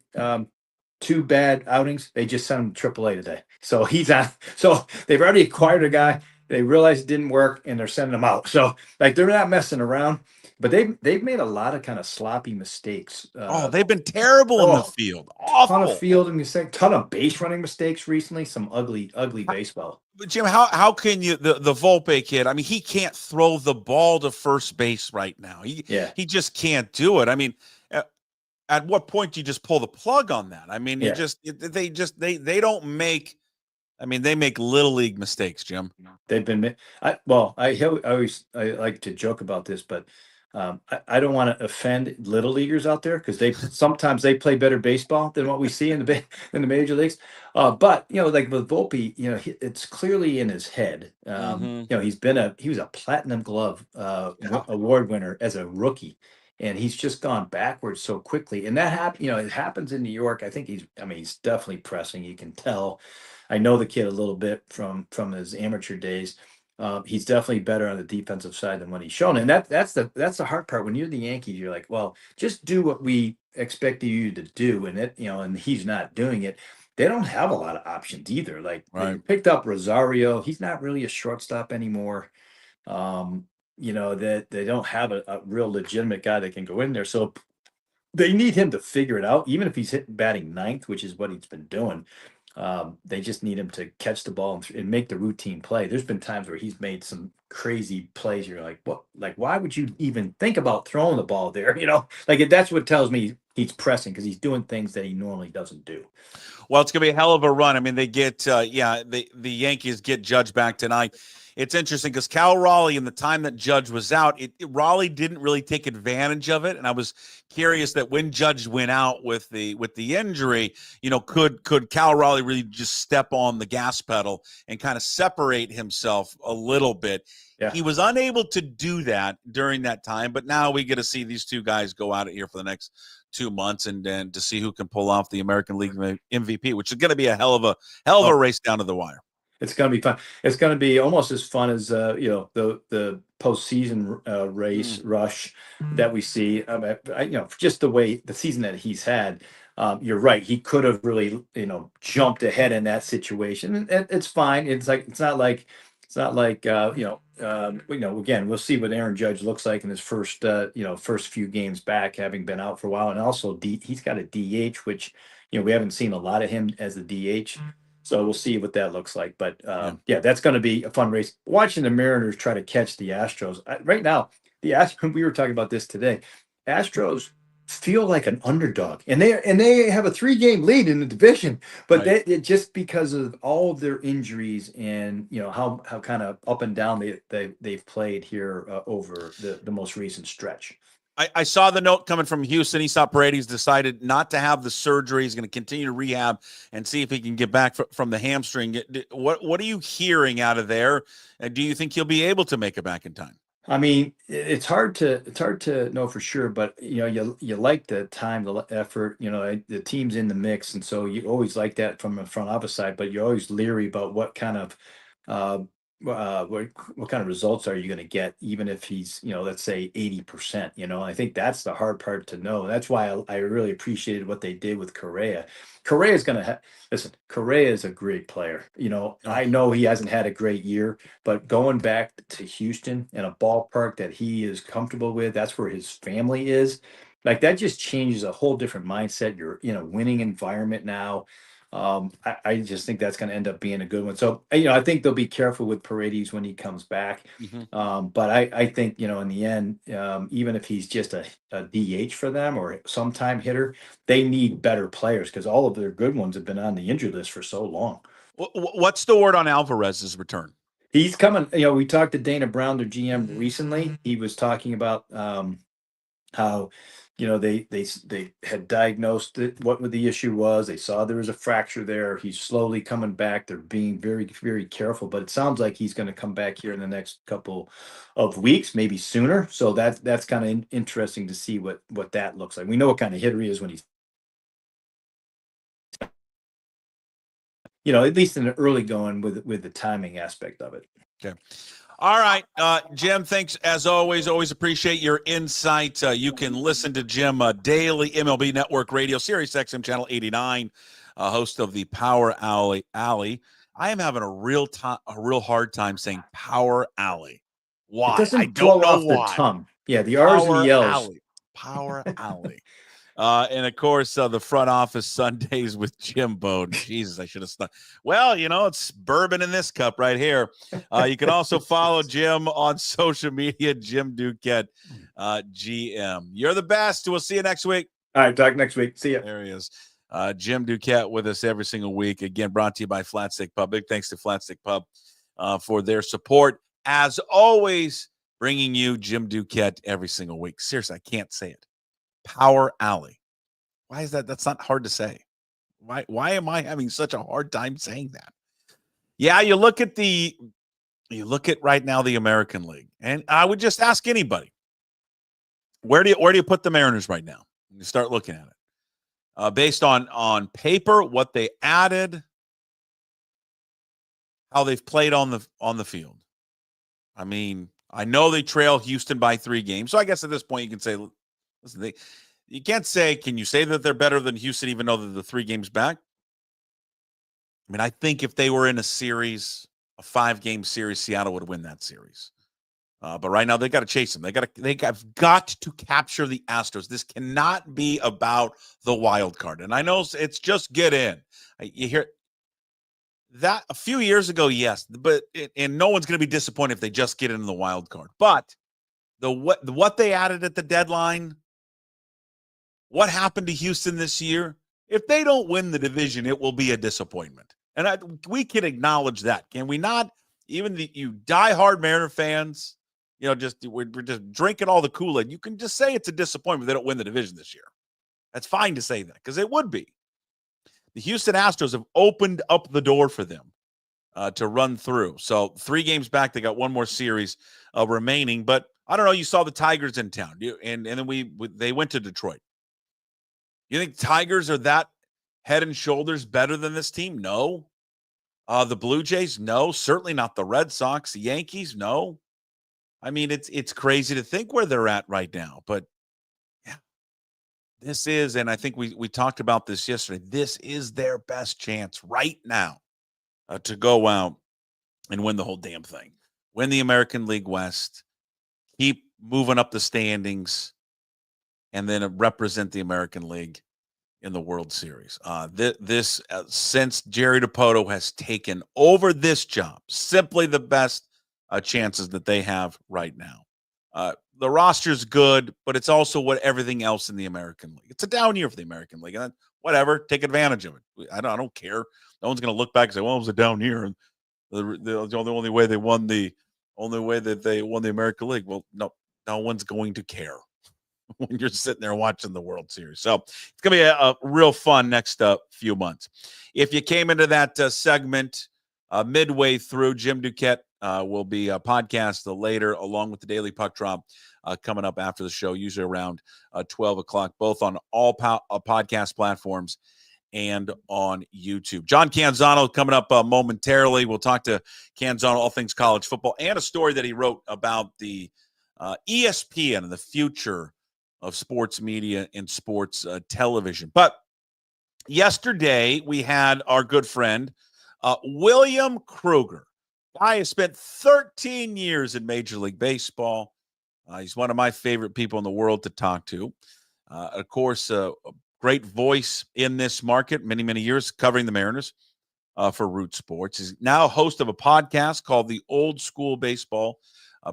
2 bad outings. They just sent him to AAA today. So he's on. So they've already acquired a guy. They realized it didn't work, and they're sending him out. So they're not messing around. But they've made a lot of kind of sloppy mistakes. They've been terrible in the field. Awful. Ton of fielding mistakes. Ton of base running mistakes recently. Some ugly baseball. But Jim, how can you the Volpe kid? I mean, he can't throw the ball to first base right now. He just can't do it. I mean. At what point do you just pull the plug on that? I mean, they don't make. I mean, they make little league mistakes, Jim. They've been. I like to joke about this, but I don't want to offend little leaguers out there because sometimes they play better baseball than what we see in the major leagues. But like with Volpe, it's clearly in his head. He was a Platinum Glove award winner as a rookie. And he's just gone backwards so quickly. And that it happens in New York. I think he's definitely pressing. You can tell. I know the kid a little bit from his amateur days. He's definitely better on the defensive side than what he's shown, and that's the hard part. When you're the Yankees, you're like, well, just do what we expect you to do, and and he's not doing it. They don't have a lot of options either. Like they Right. picked up Rosario. He's not really a shortstop anymore. That they don't have a real legitimate guy that can go in there. So they need him to figure it out, even if he's hitting batting ninth, which is what he's been doing. They just need him to catch the ball and make the routine play. There's been times where he's made some crazy plays. You're like, what? Like, why would you even think about throwing the ball there? That's what tells me he's pressing because he's doing things that he normally doesn't do. Well, it's going to be a hell of a run. I mean, they get, the Yankees get Judge back tonight. It's interesting because Cal Raleigh, in the time that Judge was out, Raleigh didn't really take advantage of it. And I was curious that when Judge went out with the injury, could Cal Raleigh really just step on the gas pedal and kind of separate himself a little bit? Yeah. He was unable to do that during that time, but now we get to see these two guys go out here for the next 2 months and then to see who can pull off the American League MVP, which is going to be a hell of a race down to the wire. It's going to be fun. It's going to be almost as fun as the postseason race rush that we see. Just the way the season that he's had. You're right. He could have really jumped ahead in that situation. It's fine. It's not like again, we'll see what Aaron Judge looks like in his first few games back, having been out for a while, and also he's got a DH, which we haven't seen a lot of him as the DH. So we'll see what that looks like. But that's going to be a fun race. Watching the Mariners try to catch the Astros right now. The Astros, we were talking about this today. Astros feel like an underdog, and they have a 3-game lead in the division. But right. Just because of all of their injuries and how kind of up and down they've played here over the most recent stretch. I saw the note coming from Houston. He saw Paredes decided not to have the surgery. He's going to continue to rehab and see if he can get back from the hamstring. What are you hearing out of there? And do you think he'll be able to make it back in time? I mean, it's hard to know for sure, but you like the time, the effort. The team's in the mix, and so you always like that from the front office side. But you're always leery about what kind of what kind of results are you going to get, even if he's let's say 80%. I think that's the hard part to know. That's why I really appreciated what they did with Correa. Correa is going to listen. Correa is a great player. I know he hasn't had a great year, but going back to Houston in a ballpark that he is comfortable with, that's where his family is. Like that just changes a whole different mindset. You're in a winning environment now. I just think that's going to end up being a good one. So, I think they'll be careful with Paredes when he comes back. Mm-hmm. But I think, in the end, even if he's just a DH for them or sometime hitter, they need better players because all of their good ones have been on the injury list for so long. What's the word on Alvarez's return? He's coming. We talked to Dana Brown, their GM, recently. He was talking about how they had diagnosed what the issue was. They saw there was a fracture there. He's slowly coming back. They're being very, very careful, but it sounds like he's going to come back here in the next couple of weeks, maybe sooner. So that's kind of interesting to see what that looks like. We know what kind of hitter he is when he's, at least in the early going with the timing aspect of it. Okay. All right, Jim, thanks as always. Always appreciate your insight. You can listen to Jim daily, MLB Network Radio, Sirius XM Channel 89, host of the Power Alley. I am having a real hard time saying Power Alley. Why? It doesn't I don't know off why. The tongue. Yeah, the R's and the L's. Alley. Power Alley. And of course, the front office Sundays with Jim Bowden. Jesus, I should have stuck. Well, it's bourbon in this cup right here. You can also follow Jim on social media, Jim Duquette, GM. You're the best. We'll see you next week. All right, talk next week. See ya. There he is. Jim Duquette with us every single week. Again, brought to you by Flatstick Pub. Big thanks to Flatstick Pub for their support. As always, bringing you Jim Duquette every single week. Seriously, I can't say it. Power Alley. Why is that? That's not hard to say. Why am I having such a hard time saying that? Yeah, you look at right now the American League, and I would just ask anybody, where do you put the Mariners right now? You start looking at it based on paper, what they added, how they've played on the field. I mean, I know they trail Houston by 3 games. So I guess at this point you can say, listen, you can't say, can you say that they're better than Houston even though they're the 3 games back? I mean, I think if they were in a series, a 5-game series, Seattle would win that series. But right now they got to chase them. They've got to capture the Astros. This cannot be about the wild card. And I know it's just get in. You hear that a few years ago, yes, but and no one's going to be disappointed if they just get in the wild card. But what they added at the deadline, what happened to Houston this year? If they don't win the division, it will be a disappointment. And we can acknowledge that, can we not? Even you diehard Mariner fans, we're just drinking all the Kool-Aid. You can just say it's a disappointment if they don't win the division this year. That's fine to say that because it would be. The Houston Astros have opened up the door for them to run through. So 3 games back, they got 1 more series remaining. But I don't know. You saw the Tigers in town, and then they went to Detroit. You think Tigers are that head and shoulders better than this team? No. The Blue Jays? No. Certainly not the Red Sox. The Yankees? No. I mean, it's crazy to think where they're at right now. But, yeah, this is, and I think we talked about this yesterday, this is their best chance right now to go out and win the whole damn thing. Win the American League West, keep moving up the standings, and then represent the American League in the World Series. Since Jerry DiPoto has taken over this job, simply the best chances that they have right now. The roster's good, but it's also what everything else in the American League. It's a down year for the American League, and whatever, take advantage of it. I don't care. No one's going to look back and say, "Well, it was a down year," and the only way they won the American League. Well, no one's going to care when you're sitting there watching the World Series. So it's going to be a real fun next few months. If you came into that segment midway through, Jim Duquette will be a podcast later, along with the Daily Puck Drop coming up after the show, usually around 12 o'clock, both on all podcast platforms and on YouTube. John Canzano coming up momentarily. We'll talk to Canzano all things college football and a story that he wrote about the ESPN and the future of sports media and sports television. But yesterday we had our good friend William Krueger. Guy has spent 13 years in Major League Baseball. He's one of my favorite people in the world to talk to. Of course, a great voice in this market, many, many years covering the Mariners for Root Sports. He's now host of a podcast called the Old School Baseball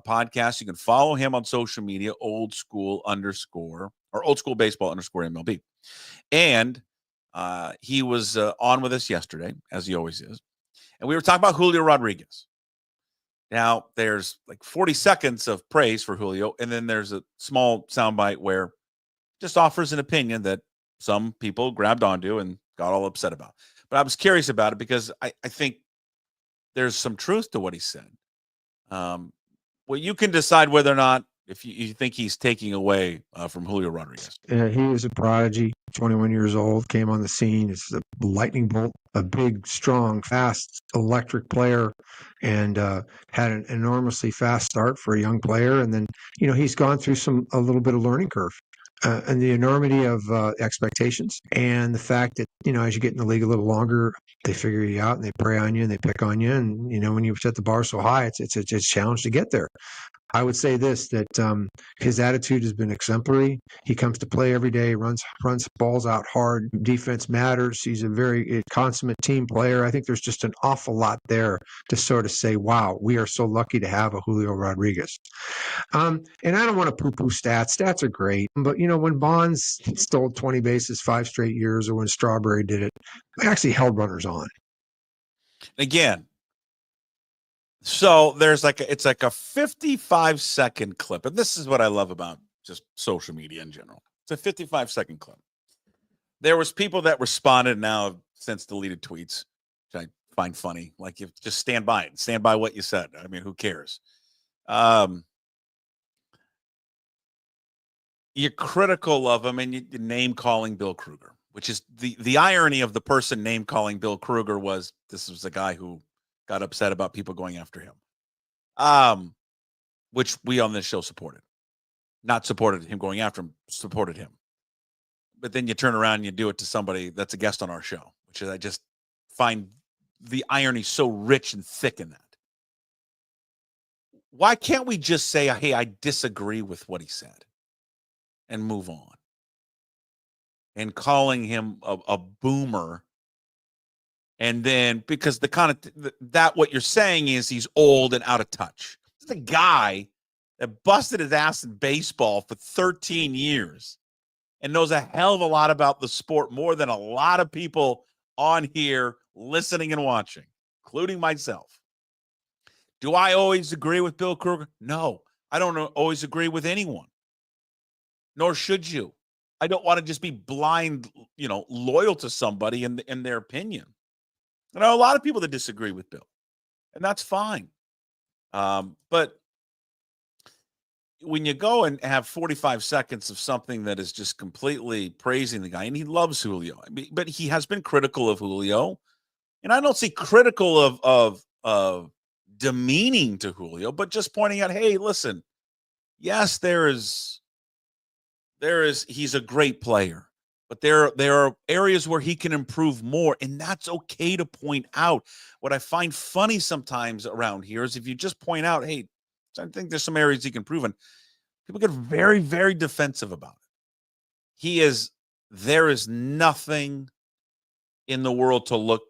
podcast. You can follow him on social media, Old School Baseball MLB. And he was on with us yesterday, as he always is. And we were talking about Julio Rodriguez. Now, there's like 40 seconds of praise for Julio, and then there's a small soundbite where just offers an opinion that some people grabbed onto and got all upset about. But I was curious about it because I think there's some truth to what he said. Well, you can decide whether or not if you think he's taking away from Julio Rodriguez. He was a prodigy, 21 years old, came on the scene. It's a lightning bolt, a big, strong, fast, electric player, and had an enormously fast start for a young player. And then, he's gone through a little bit of learning curve. And the enormity of expectations and the fact that, as you get in the league a little longer, they figure you out and they prey on you and they pick on you. And, when you set the bar so high, it's a challenge to get there. I would say this, that his attitude has been exemplary. He comes to play every day, runs balls out hard. Defense matters. He's a very consummate team player. I think there's just an awful lot there to sort of say, wow, we are so lucky to have a Julio Rodriguez. And I don't want to poo-poo stats. Stats are great. But, when Bonds stole 20 bases 5 straight years, or when Strawberry did it, we actually held runners on. Again, so it's like a 55-second clip. And this is what I love about just social media in general. It's a 55-second clip. There was people that responded now have since deleted tweets, which I find funny. Like, you just stand by it. Stand by what you said. I mean, who cares? You're critical of him and you're name-calling Bill Krueger, which is the irony of the person name-calling Bill Krueger was this was a guy who got upset about people going after him. which we on this show supported. Not supported him going after him, supported him. But then you turn around and you do it to somebody that's a guest on our show, which is, I just find the irony so rich and thick in that. Why can't we just say, hey, I disagree with what he said and move on? And calling him a boomer. And then because the kind of that what you're saying is he's old and out of touch. This is a guy that busted his ass in baseball for 13 years and knows a hell of a lot about the sport, more than a lot of people on here listening and watching, including myself. Do I always agree with Bill Krueger? No, I don't always agree with anyone, nor should you. I don't want to just be blind, loyal to somebody in their opinion. I know a lot of people that disagree with Bill, and that's fine. But when you go and have 45 seconds of something that is just completely praising the guy, and he loves Julio, but he has been critical of Julio, and I don't see critical of demeaning to Julio, but just pointing out, hey, listen, yes, he's a great player, but there are areas where he can improve more, and that's okay to point out. What I find funny sometimes around here is if you just point out, hey, I think there's some areas he can improve in, people get very, very defensive about it. There is nothing in the world to look,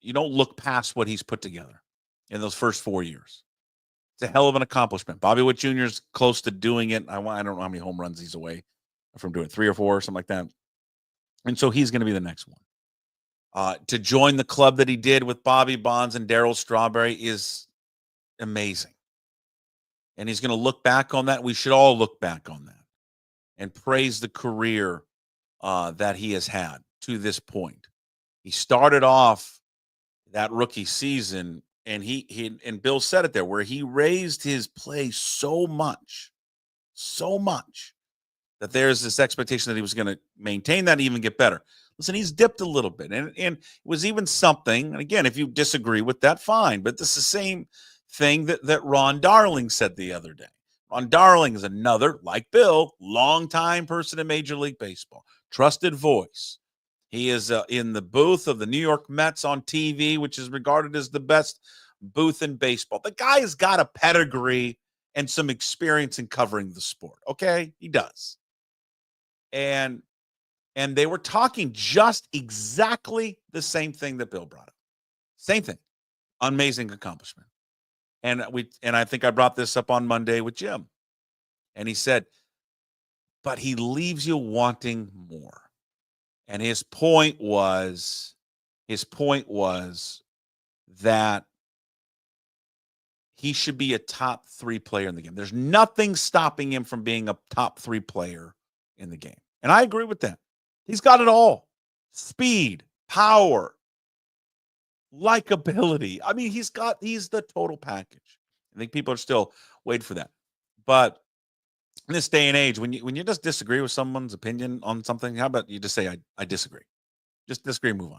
you don't look past what he's put together in those first 4 years. It's a hell of an accomplishment. Bobby Witt Jr. is close to doing it. I don't know how many home runs he's away from doing, 3 or 4 or something like that. And so he's going to be the next one. To join the club that he did with Bobby Bonds and Darryl Strawberry is amazing. And he's going to look back on that. We should all look back on that and praise the career that he has had to this point. He started off that rookie season, and he and Bill said it there, where he raised his play so much that there's this expectation that he was going to maintain that and even get better. Listen, he's dipped a little bit, and it was even something. And again, if you disagree with that, fine. But this is the same thing that Ron Darling said the other day. Ron Darling is another, like Bill, longtime person in Major League Baseball, trusted voice. He is in the booth of the New York Mets on TV, which is regarded as the best booth in baseball. The guy has got a pedigree and some experience in covering the sport. Okay, he does. And they were talking just exactly the same thing that Bill brought up. Same thing. Amazing accomplishment. And I think I brought this up on Monday with Jim. And he said, but he leaves you wanting more. And his point was that he should be a top 3 player in the game. There's nothing stopping him from being a top 3 player in the game. And I agree with that. He's got it all. Speed, power, likability. I mean, he's the total package. I think people are still waiting for that. But in this day and age, when you just disagree with someone's opinion on something, how about you just say, I disagree. Just disagree and move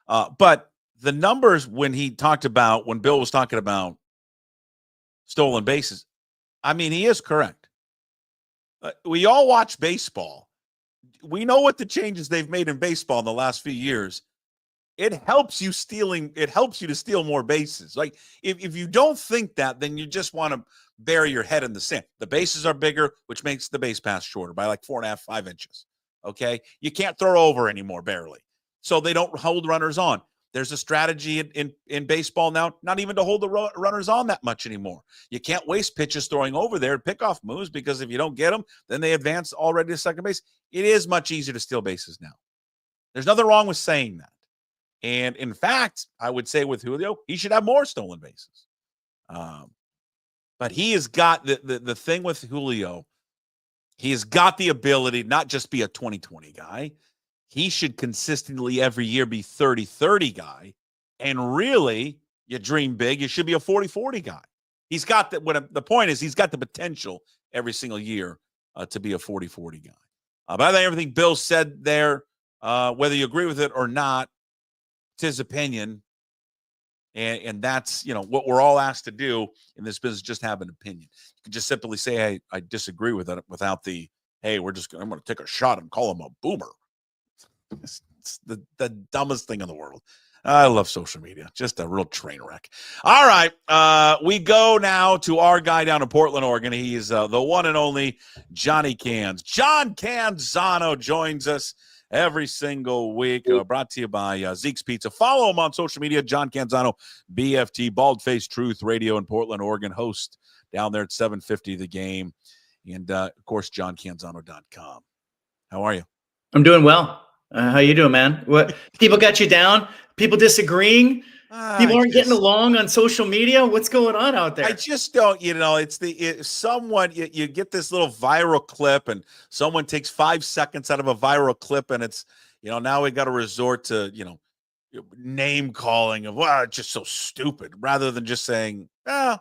on. But the numbers when Bill was talking about stolen bases, I mean, he is correct. We all watch baseball. We know what the changes they've made in baseball in the last few years. It helps you to steal more bases. Like if you don't think that, then you just want to bury your head in the sand. The bases are bigger, which makes the base pass shorter by like 4.5, 5 inches. Okay. You can't throw over anymore, barely. So they don't hold runners on. There's a strategy in baseball now, not even to hold the runners on that much anymore. You can't waste pitches throwing over there, pickoff moves, because if you don't get them, then they advance already to second base. It is much easier to steal bases now. There's nothing wrong with saying that. And in fact, I would say with Julio, he should have more stolen bases. But he has got the thing with Julio, he has got the ability to not just be a 20-20 guy. He should consistently every year be 30-30 guy. And really, you dream big, you should be a 40-40 guy. He's got the point is he's got the potential every single year to be a 40-40 guy. But I think everything Bill said there, whether you agree with it or not, it's his opinion. And that's, what we're all asked to do in this business, just have an opinion. You can just simply say, hey, I disagree with it without the, hey, I'm going to take a shot and call him a boomer. It's the dumbest thing in the world. I love social media. Just a real train wreck. All right. We go now to our guy down in Portland, Oregon. He's the one and only Johnny Cans. John Canzano joins us every single week. Brought to you by Zeke's Pizza. Follow him on social media, John Canzano, BFT, Bald Face Truth Radio in Portland, Oregon. Host down there at 750 The Game. And, of course, JohnCanzano.com. How are you? I'm doing well. How you doing, man? What people got you down? People disagreeing? People aren't getting along on social media? What's going on out there? I just don't, someone, you get this little viral clip and someone takes 5 seconds out of a viral clip and it's, now we got to resort to, name calling of, well, it's just so stupid, rather than just saying, I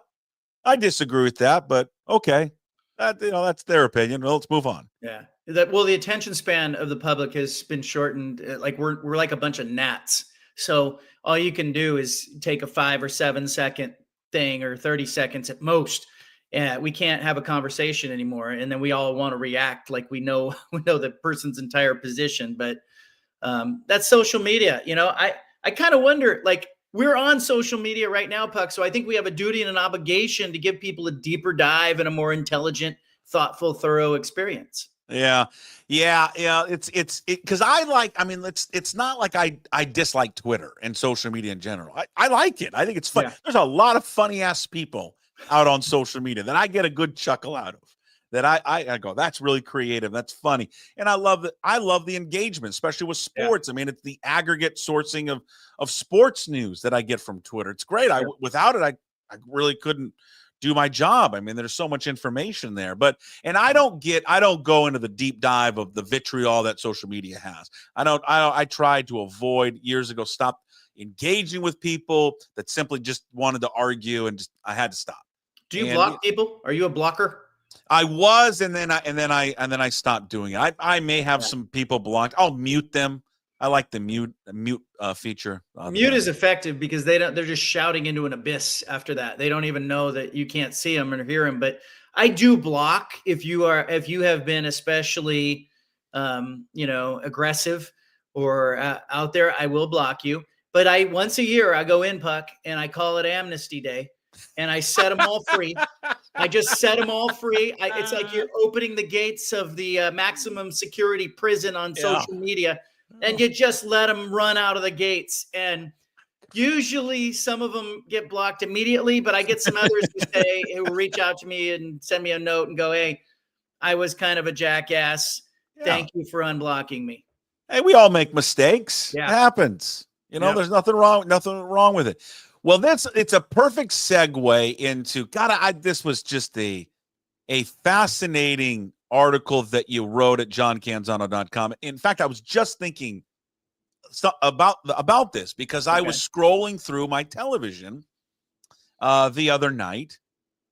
disagree with that, but okay. That's their opinion. Well, let's move on. Yeah. The attention span of the public has been shortened. Like we're like a bunch of gnats. So all you can do is take a 5 or 7 second thing or 30 seconds at most. And we can't have a conversation anymore. And then we all want to react like we know the person's entire position. But that's social media. I kind of wonder, like, we're on social media right now, Puck. So I think we have a duty and an obligation to give people a deeper dive and a more intelligent, thoughtful, thorough experience. Yeah. It's because it's not like I dislike Twitter and social media in general. I like it. I think it's fun. Yeah. There's a lot of funny ass people out on social media that I get a good chuckle out of. That I go, that's really creative. That's funny. And I love the engagement, especially with sports. Yeah. I mean, it's the aggregate sourcing of sports news that I get from Twitter. It's great. Yeah. Without it, I really couldn't do my job. I mean, there's so much information there, and I don't go into the deep dive of the vitriol that social media has. I tried to avoid years ago, stop engaging with people that simply just wanted to argue, and I had to stop. Do you block people? Are you a blocker? I was, and then I stopped doing it. I may have some people blocked. I'll mute them. I like the mute feature. Mute is effective because they're just shouting into an abyss after that. They don't even know that you can't see them or hear them. But I do block if you have been especially, aggressive or out there. I will block you. But once a year I go in, Puck, and I call it Amnesty Day, and I set them all free. I just set them all free. It's like you're opening the gates of the maximum security prison on social media. And you just let them run out of the gates. And usually some of them get blocked immediately, but I get some others who reach out to me and send me a note and go, hey, I was kind of a jackass. Yeah. Thank you for unblocking me. Hey, we all make mistakes. Yeah. It happens. There's nothing wrong with it. Well, it's a perfect segue into this was just a fascinating article that you wrote at JohnCanzano.com. In fact, I was just thinking about this because I was scrolling through my television the other night,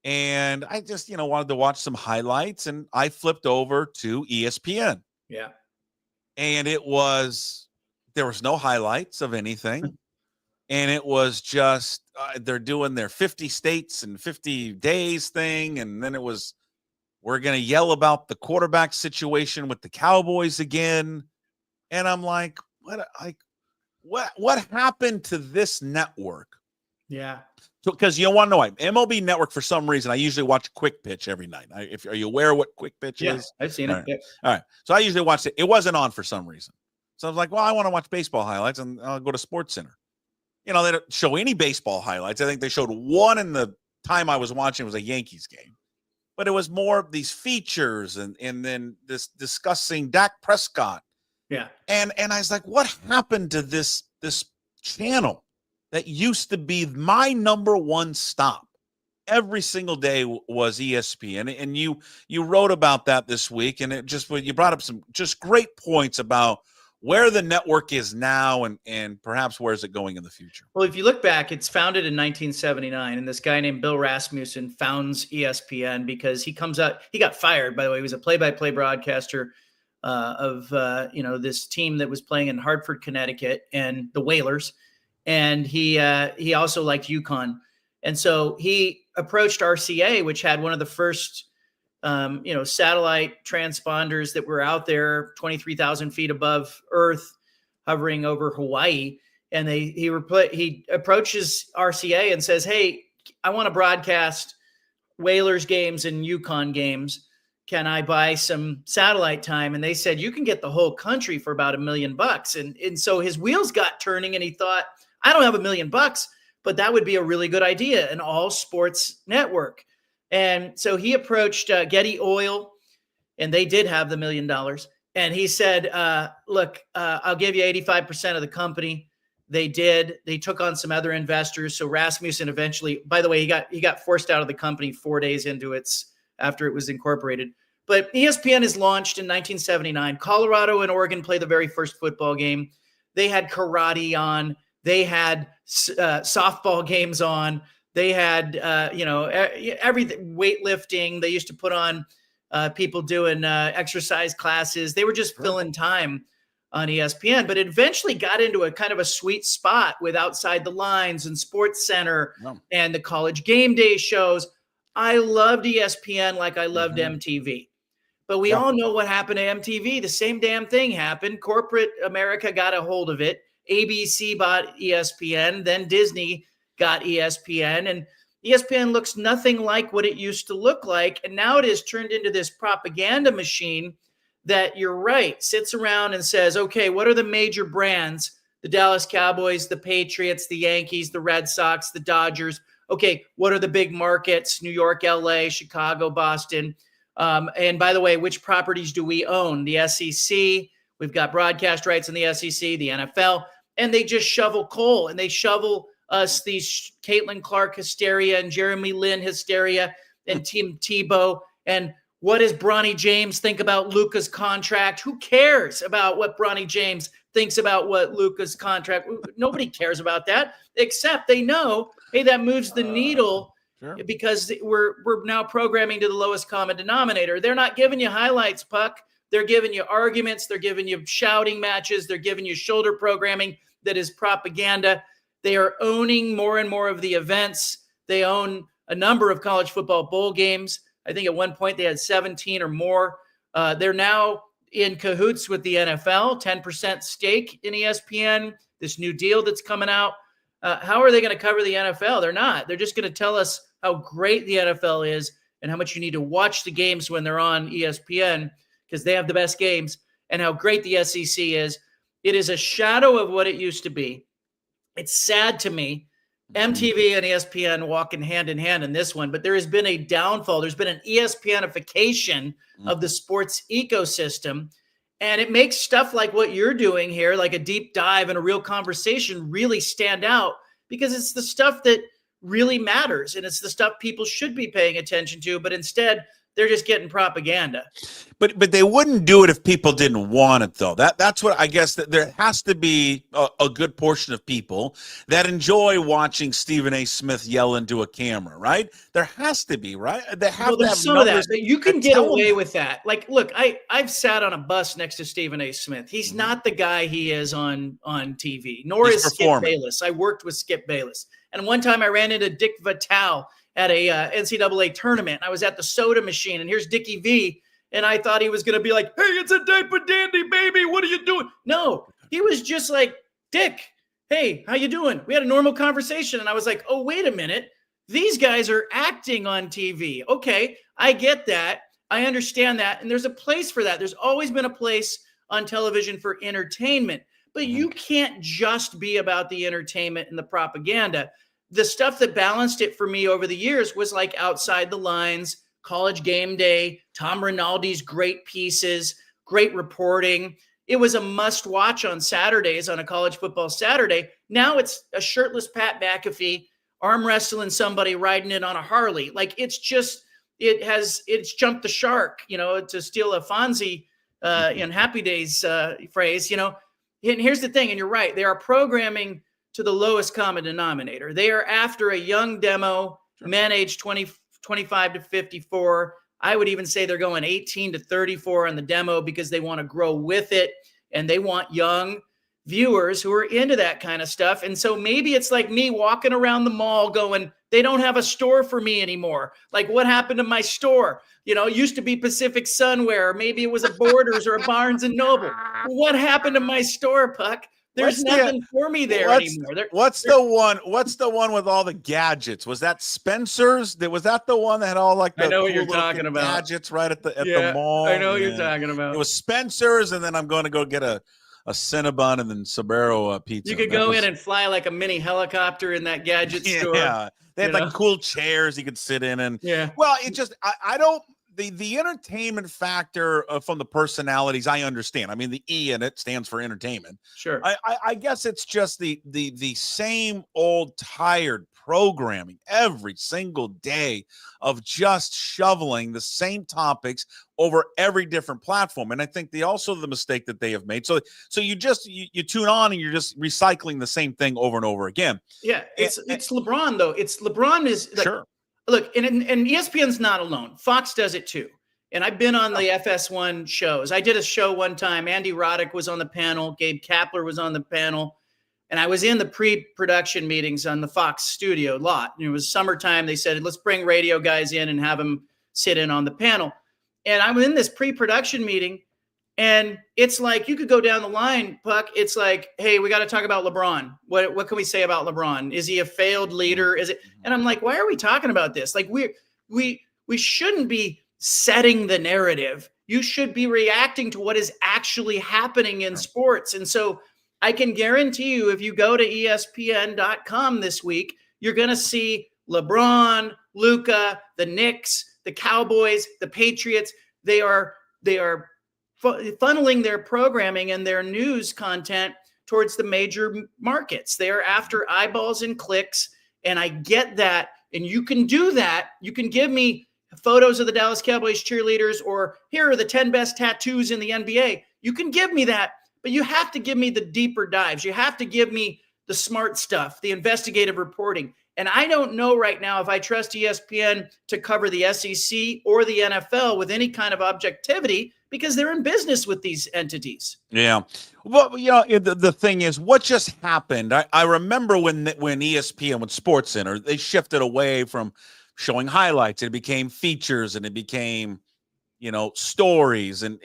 and I just wanted to watch some highlights, and I flipped over to ESPN. Yeah, and there was no highlights of anything, and it was just they're doing their 50 states and 50 days thing, and then it was, we're going to yell about the quarterback situation with the Cowboys again. And I'm like, what happened to this network? Yeah. Because you want to know why. MLB Network, for some reason, I usually watch Quick Pitch every night. Are you aware of what Quick Pitch is? I've seen it. Right. Yeah. All right. So I usually watch it. It wasn't on for some reason. So I was like, well, I want to watch baseball highlights, and I'll go to Sports Center. They don't show any baseball highlights. I think they showed one in the time I was watching. It was a Yankees game. But it was more of these features and then this discussing Dak Prescott. Yeah. And I was like, what happened to this channel that used to be my number one stop? Every single day was ESPN. And you wrote about that this week, and you brought up some just great points about where the network is now and perhaps where is it going in the future? Well, if you look back, it's founded in 1979, and this guy named Bill Rasmussen founds ESPN because he got fired, by the way. He was a play-by-play broadcaster of this team that was playing in Hartford, Connecticut, and the Whalers. and he also liked UConn. And so he approached RCA, which had one of the first satellite transponders that were out there 23,000 feet above Earth, hovering over Hawaii. And he approaches RCA and says, "Hey, I want to broadcast Whalers games and UConn games. Can I buy some satellite time?" And they said, "You can get the whole country for about $1 million." And so his wheels got turning, and he thought, "I don't have $1 million, but that would be a really good idea, an all sports network." And so he approached Getty Oil, and they did have the $1 million. And he said, "Look, I'll give you 85% of the company." They did. They took on some other investors. So Rasmussen eventually, by the way, he got forced out of the company 4 days into after it was incorporated. But ESPN is launched in 1979. Colorado and Oregon play the very first football game. They had karate on. They had softball games on. They had everything, weightlifting. They used to put on people doing exercise classes. They were just filling time on ESPN, but it eventually got into a kind of a sweet spot with Outside the Lines and Sports Center and the college game day shows. I loved ESPN like I loved MTV, but we all know what happened to MTV. The same damn thing happened. Corporate America got a hold of it. ABC bought ESPN, then Disney got ESPN, and ESPN looks nothing like what it used to look like. And now it has turned into this propaganda machine that, you're right, sits around and says, okay, what are the major brands? The Dallas Cowboys, the Patriots, the Yankees, the Red Sox, the Dodgers. Okay, what are the big markets? New York, LA, Chicago, Boston. And by the way, which properties do we own? The SEC. We've got broadcast rights in the SEC, the NFL. And they just shovel coal, and they shovel us these Caitlin Clark hysteria and Jeremy Lin hysteria and Tim Tebow. And what does Bronny James think about Luka's contract? Who cares about what Bronny James thinks about what Luka's contract? Nobody cares about that, except they know, hey, that moves the needle because we're now programming to the lowest common denominator. They're not giving you highlights, Puck. They're giving you arguments. They're giving you shouting matches. They're giving you shoulder programming that is propaganda. They are owning more and more of the events. They own a number of college football bowl games. I think at one point they had 17 or more. They're now in cahoots with the NFL, 10% stake in ESPN, this new deal that's coming out. How are they going to cover the NFL? They're not. They're just going to tell us how great the NFL is and how much you need to watch the games when they're on ESPN because they have the best games, and how great the SEC is. It is a shadow of what it used to be. It's sad to me. MTV and ESPN walking hand in hand in this one, but there has been a downfall. There's been an ESPNification of the sports ecosystem, and it makes stuff like what you're doing here, like a deep dive and a real conversation, really stand out because it's the stuff that really matters, and it's the stuff people should be paying attention to, but instead they're just getting propaganda. But they wouldn't do it if people didn't want it, though. That's what I guess that there has to be a good portion of people that enjoy watching Stephen A. Smith yell into a camera, right? There has to be, right? They have to have some of that. You can get away with that. Like, look, I've sat on a bus next to Stephen A. Smith. He's not the guy he is on TV, nor is Skip Bayless. I worked with Skip Bayless. And one time I ran into Dick Vitale at a NCAA tournament. I was at the soda machine, and here's Dickie V, and I thought he was going to be like, hey, it's a diaper dandy, baby. What are you doing? No, he was just like, Dick, hey, how you doing? We had a normal conversation, and I was like, oh, wait a minute. These guys are acting on TV. Okay, I get that. I understand that, and there's a place for that. There's always been a place on television for entertainment, but you can't just be about the entertainment and the propaganda. The stuff that balanced it for me over the years was like Outside the Lines, College Game Day, Tom Rinaldi's great pieces, great reporting. It was a must watch on Saturdays on a college football Saturday. Now it's a shirtless Pat McAfee arm wrestling somebody riding it on a Harley. Like it's jumped the shark, to steal a Fonzie in Happy Days phrase, And here's the thing, and you're right, they are programming to the lowest common denominator. They are after a young demo, men age 25 to 54. I would even say they're going 18 to 34 on the demo because they want to grow with it, and they want young. viewers who are into that kind of stuff. And so maybe it's like me walking around the mall going, they don't have a store for me anymore. Like, what happened to my store? You know, it used to be Pacific Sunwear, or maybe it was a Borders or a Barnes and Noble. What happened to my store, Puck? There's nothing for me there anymore. What's the one with all the gadgets? Was that Spencer's? Was that the one that had all like the I know what you're talking about. Gadgets right at the mall? I know what you're talking about. It was Spencer's, and then I'm going to go get a Cinnabon and then Sabero pizza. You could go in and fly like a mini helicopter in that gadget store. Yeah, they had like cool chairs you could sit in, and well, it just I don't. The entertainment factor from the personalities, I understand. I mean, the E in it stands for entertainment. Sure. I guess it's just the same old tired programming every single day of just shoveling the same topics over every different platform. And I think the mistake that they have made. So you tune on and you're just recycling the same thing over and over again. Yeah. It's LeBron though. LeBron is like, sure. Look, and ESPN's not alone. Fox does it too. And I've been on the FS1 shows. I did a show one time. Andy Roddick was on the panel. Gabe Kapler was on the panel. And I was in the pre-production meetings on the Fox studio lot. And it was summertime. They said, let's bring radio guys in and have them sit in on the panel. And I'm in this pre-production meeting. And it's like, you could go down the line, Puck. It's like, hey, we got to talk about LeBron. What can we say about LeBron? Is he a failed leader? Is it? And I'm like, why are we talking about this? Like, we shouldn't be setting the narrative. You should be reacting to what is actually happening in sports. And so I can guarantee you, if you go to ESPN.com this week, you're going to see LeBron, Luka, the Knicks, the Cowboys, the Patriots. They are funneling their programming and their news content towards the major markets. They are after eyeballs and clicks, and I get that. And you can do that. You can give me photos of the Dallas Cowboys cheerleaders, or here are the 10 best tattoos in the NBA. You can give me that, but you have to give me the deeper dives. You have to give me the smart stuff, the investigative reporting. And I don't know right now if I trust ESPN to cover the SEC or the NFL with any kind of objectivity, because they're in business with these entities. Yeah. Well, the thing is, what just happened? I remember when ESPN, with SportsCenter, they shifted away from showing highlights. It became features, and it became, stories, and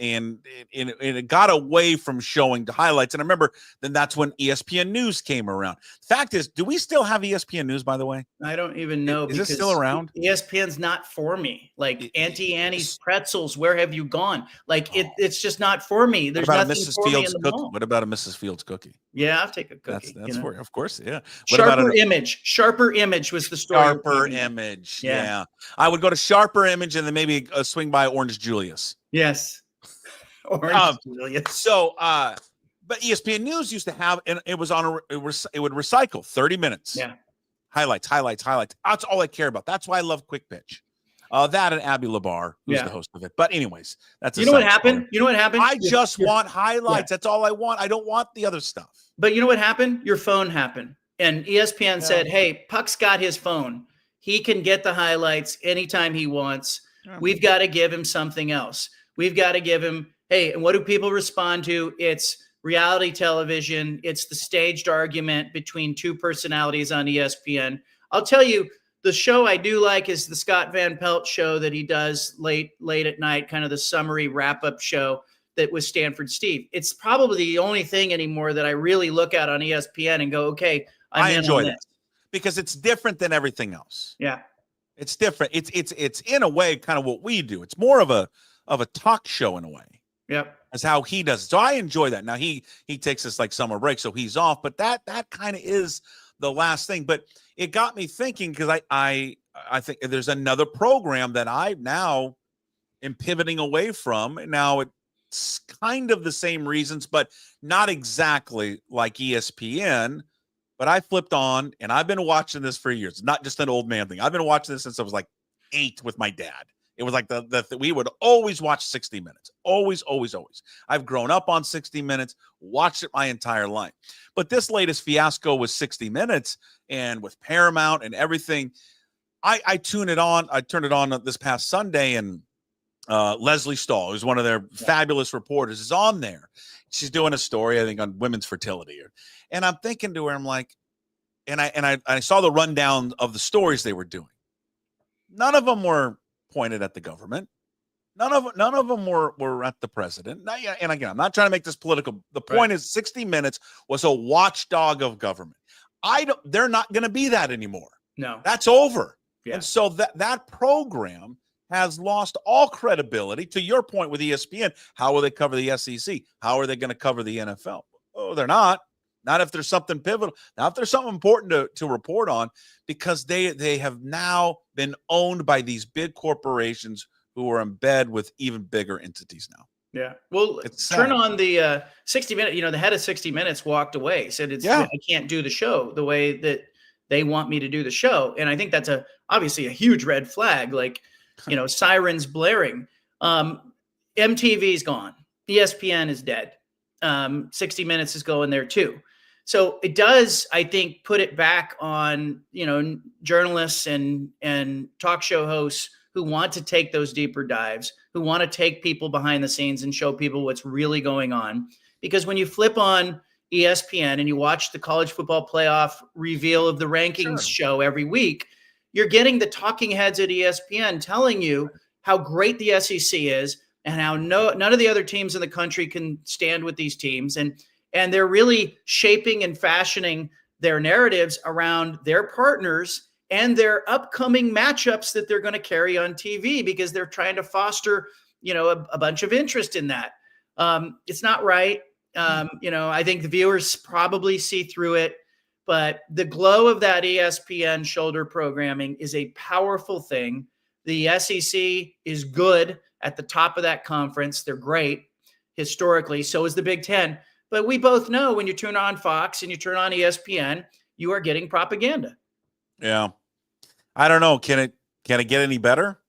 it got away from showing the highlights. And I remember then that's when ESPN News came around. The fact is, do we still have ESPN News, by the way? I don't even know. Is it still around? ESPN's not for me. Like Auntie Annie's pretzels, where have you gone? Like it's just not for me. There's nothing for me in the mall. What about a Mrs. Fields cookie? Yeah, I'll take a cookie. That's for you, of course. Yeah. Sharper Image was the story. Sharper Image. Yeah. I would go to Sharper Image and then maybe swing by Orange Julius. Yes. Orange Julius. So, but ESPN News used to have, and it would recycle 30 minutes. Yeah. Highlights. That's all I care about. That's why I love Quick Pitch. That and Abby Labar, who's the host of it. But anyways, that's you know what happened? You know what happened? I just want highlights. That's all I want. I don't want the other stuff. But you know what happened? Your phone happened. And ESPN said, hey, Puck's got his phone. He can get the highlights anytime he wants. We've got to give him something else. We've got to give him, hey, and what do people respond to? It's reality television. It's the staged argument between two personalities on ESPN. I'll tell you, the show I do like is the Scott Van Pelt show that he does late at night, kind of the summary wrap-up show that was Stanford Steve. It's probably the only thing anymore that I really look at on ESPN and go, okay, I enjoy this. Because it's different than everything else. Yeah. It's different. It's in a way kind of what we do. It's more of a talk show in a way. Yep. That's how he does it. So I enjoy that. Now he takes us like summer break, so he's off, but that kind of is the last thing. But it got me thinking, because I think there's another program that I now am pivoting away from. Now it's kind of the same reasons, but not exactly like ESPN. But I flipped on, and I've been watching this for years. It's not just an old man thing. I've been watching this since I was like 8 with my dad. It was like we would always watch 60 Minutes. Always. I've grown up on 60 Minutes, watched it my entire life. But this latest fiasco with 60 Minutes and with Paramount and everything, I turned it on this past Sunday, and Leslie Stahl, who's one of their fabulous reporters, is on there. she's doing a story, I think, on women's fertility. And I'm thinking to her, I'm like, and I saw the rundown of the stories they were doing. None of them were pointed at the government. None of them were at the president. And again, I'm not trying to make this political. The point is 60 Minutes was a watchdog of government. They're not going to be that anymore. No. That's over. Yeah. And so that program has lost all credibility. To your point with ESPN, how will they cover the SEC? How are they going to cover the NFL? Oh, they're not. Not if there's something pivotal. Not if there's something important to report on, because they have now been owned by these big corporations who are in bed with even bigger entities now. Yeah. Well, turn on the 60 Minutes. The head of 60 Minutes walked away, said I can't do the show the way that they want me to do the show. And I think that's obviously a huge red flag. Like, sirens blaring. MTV's gone. ESPN is dead. 60 Minutes is going there too. So it does, I think, put it back on, journalists and talk show hosts who want to take those deeper dives, who want to take people behind the scenes and show people what's really going on. Because when you flip on ESPN and you watch the college football playoff reveal of the rankings show every week, you're getting the talking heads at ESPN telling you how great the SEC is and how none of the other teams in the country can stand with these teams. And they're really shaping and fashioning their narratives around their partners and their upcoming matchups that they're going to carry on TV, because they're trying to foster, a bunch of interest in that. It's not right. I think the viewers probably see through it, but the glow of that ESPN shoulder programming is a powerful thing. The SEC is good at the top of that conference. They're great historically. So is the Big Ten. But we both know when you turn on Fox and you turn on ESPN, you are getting propaganda. Yeah. I don't know. Can it get any better?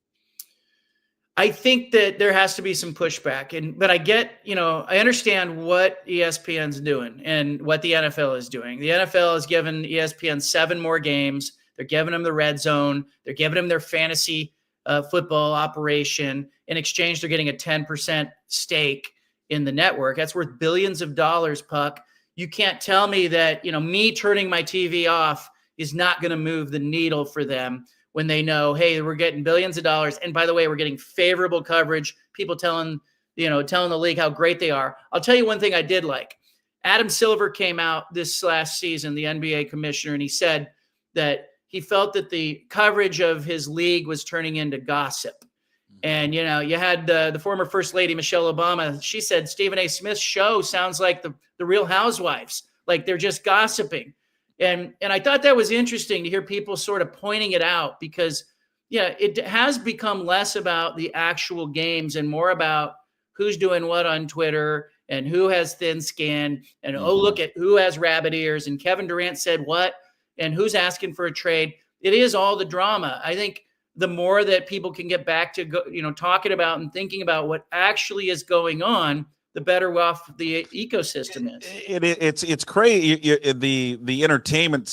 I think that there has to be some pushback. But I get, I understand what ESPN's doing and what the NFL is doing. The NFL has given ESPN 7 more games. They're giving them the red zone. They're giving them their fantasy football operation. In exchange, they're getting a 10% stake in the network. That's worth billions of dollars, Puck. You can't tell me that, me turning my TV off is not going to move the needle for them when they know, hey, we're getting billions of dollars. And by the way, we're getting favorable coverage, people telling the league how great they are. I'll tell you one thing I did like. Adam Silver came out this last season, the NBA commissioner, and he said that he felt that the coverage of his league was turning into gossip. And, you had the former First Lady, Michelle Obama. She said Stephen A. Smith's show sounds like the Real Housewives, like they're just gossiping. And I thought that was interesting to hear people sort of pointing it out, because, it has become less about the actual games and more about who's doing what on Twitter and who has thin skin and, oh, look at who has rabbit ears and Kevin Durant said what and who's asking for a trade. It is all the drama. I think the more that people can get back to, talking about and thinking about what actually is going on, the better off the ecosystem is. It's crazy. The entertainment,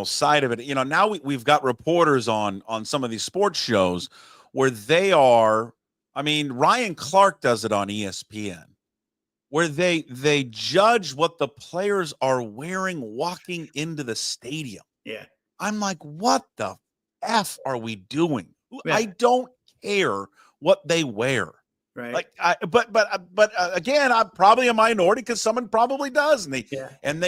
side of it. Now we've got reporters on some of these sports shows where they are. I mean, Ryan Clark does it on ESPN, where they judge what the players are wearing walking into the stadium. Yeah, I'm like, what the F are we doing? Yeah. I don't care what they wear. Right. But again, I'm probably a minority because someone probably does, and they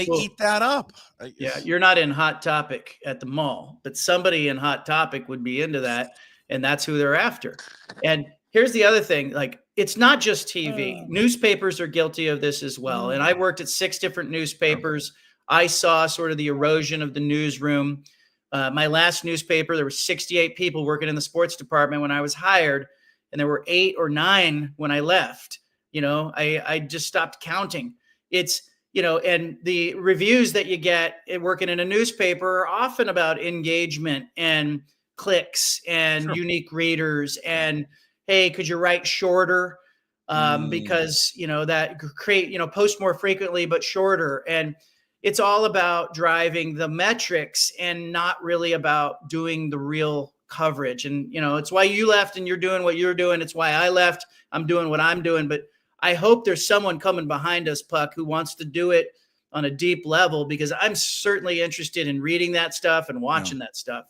eat that up. Yeah, you're not in Hot Topic at the mall, but somebody in Hot Topic would be into that, and that's who they're after. And here's the other thing: like, it's not just TV. Newspapers are guilty of this as well. And I worked at 6 different newspapers. I saw sort of the erosion of the newsroom. My last newspaper, there were 68 people working in the sports department when I was hired. And there were 8 or 9 when I left. I just stopped counting. It's, and the reviews that you get working in a newspaper are often about engagement and clicks and unique readers. And, hey, could you write shorter? Because, that create, post more frequently, but shorter. And it's all about driving the metrics and not really about doing the real coverage. And, it's why you left and you're doing what you're doing. It's why I left. I'm doing what I'm doing. But I hope there's someone coming behind us, Puck, who wants to do it on a deep level, because I'm certainly interested in reading that stuff and watching that stuff.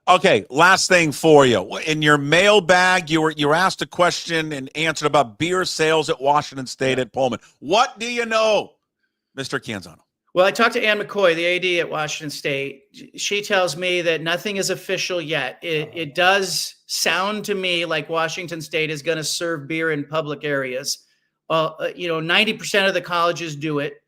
Okay, last thing for you. In your mailbag, you were asked a question and answered about beer sales at Washington State at Pullman. What do you know, Mr. Canzano? Well, I talked to Ann McCoy, the AD at Washington State. She tells me that nothing is official yet. It does sound to me like Washington State is going to serve beer in public areas. 90% of the colleges do it.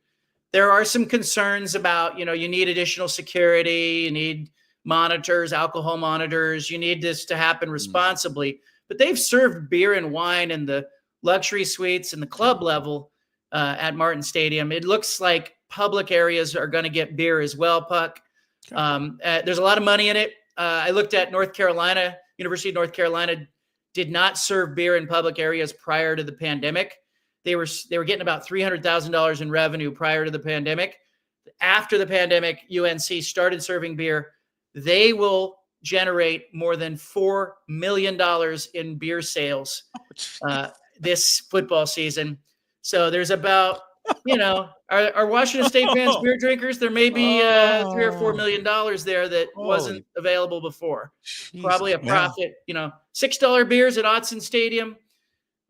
There are some concerns about, you need additional security, you need monitors, alcohol monitors, you need this to happen responsibly. But they've served beer and wine in the luxury suites and the club level at Martin Stadium. It looks like public areas are going to get beer as well, Puck. There's a lot of money in it. I looked at North Carolina. University of North Carolina did not serve beer in public areas prior to the pandemic. They were getting about $300,000 in revenue prior to the pandemic. After the pandemic, UNC started serving beer. They will generate more than $4 million in beer sales this football season. So there's about, are Washington State fans beer drinkers? There may be $3 or $4 million there that wasn't available before. Jesus, probably a profit, $6 beers at Autzen Stadium.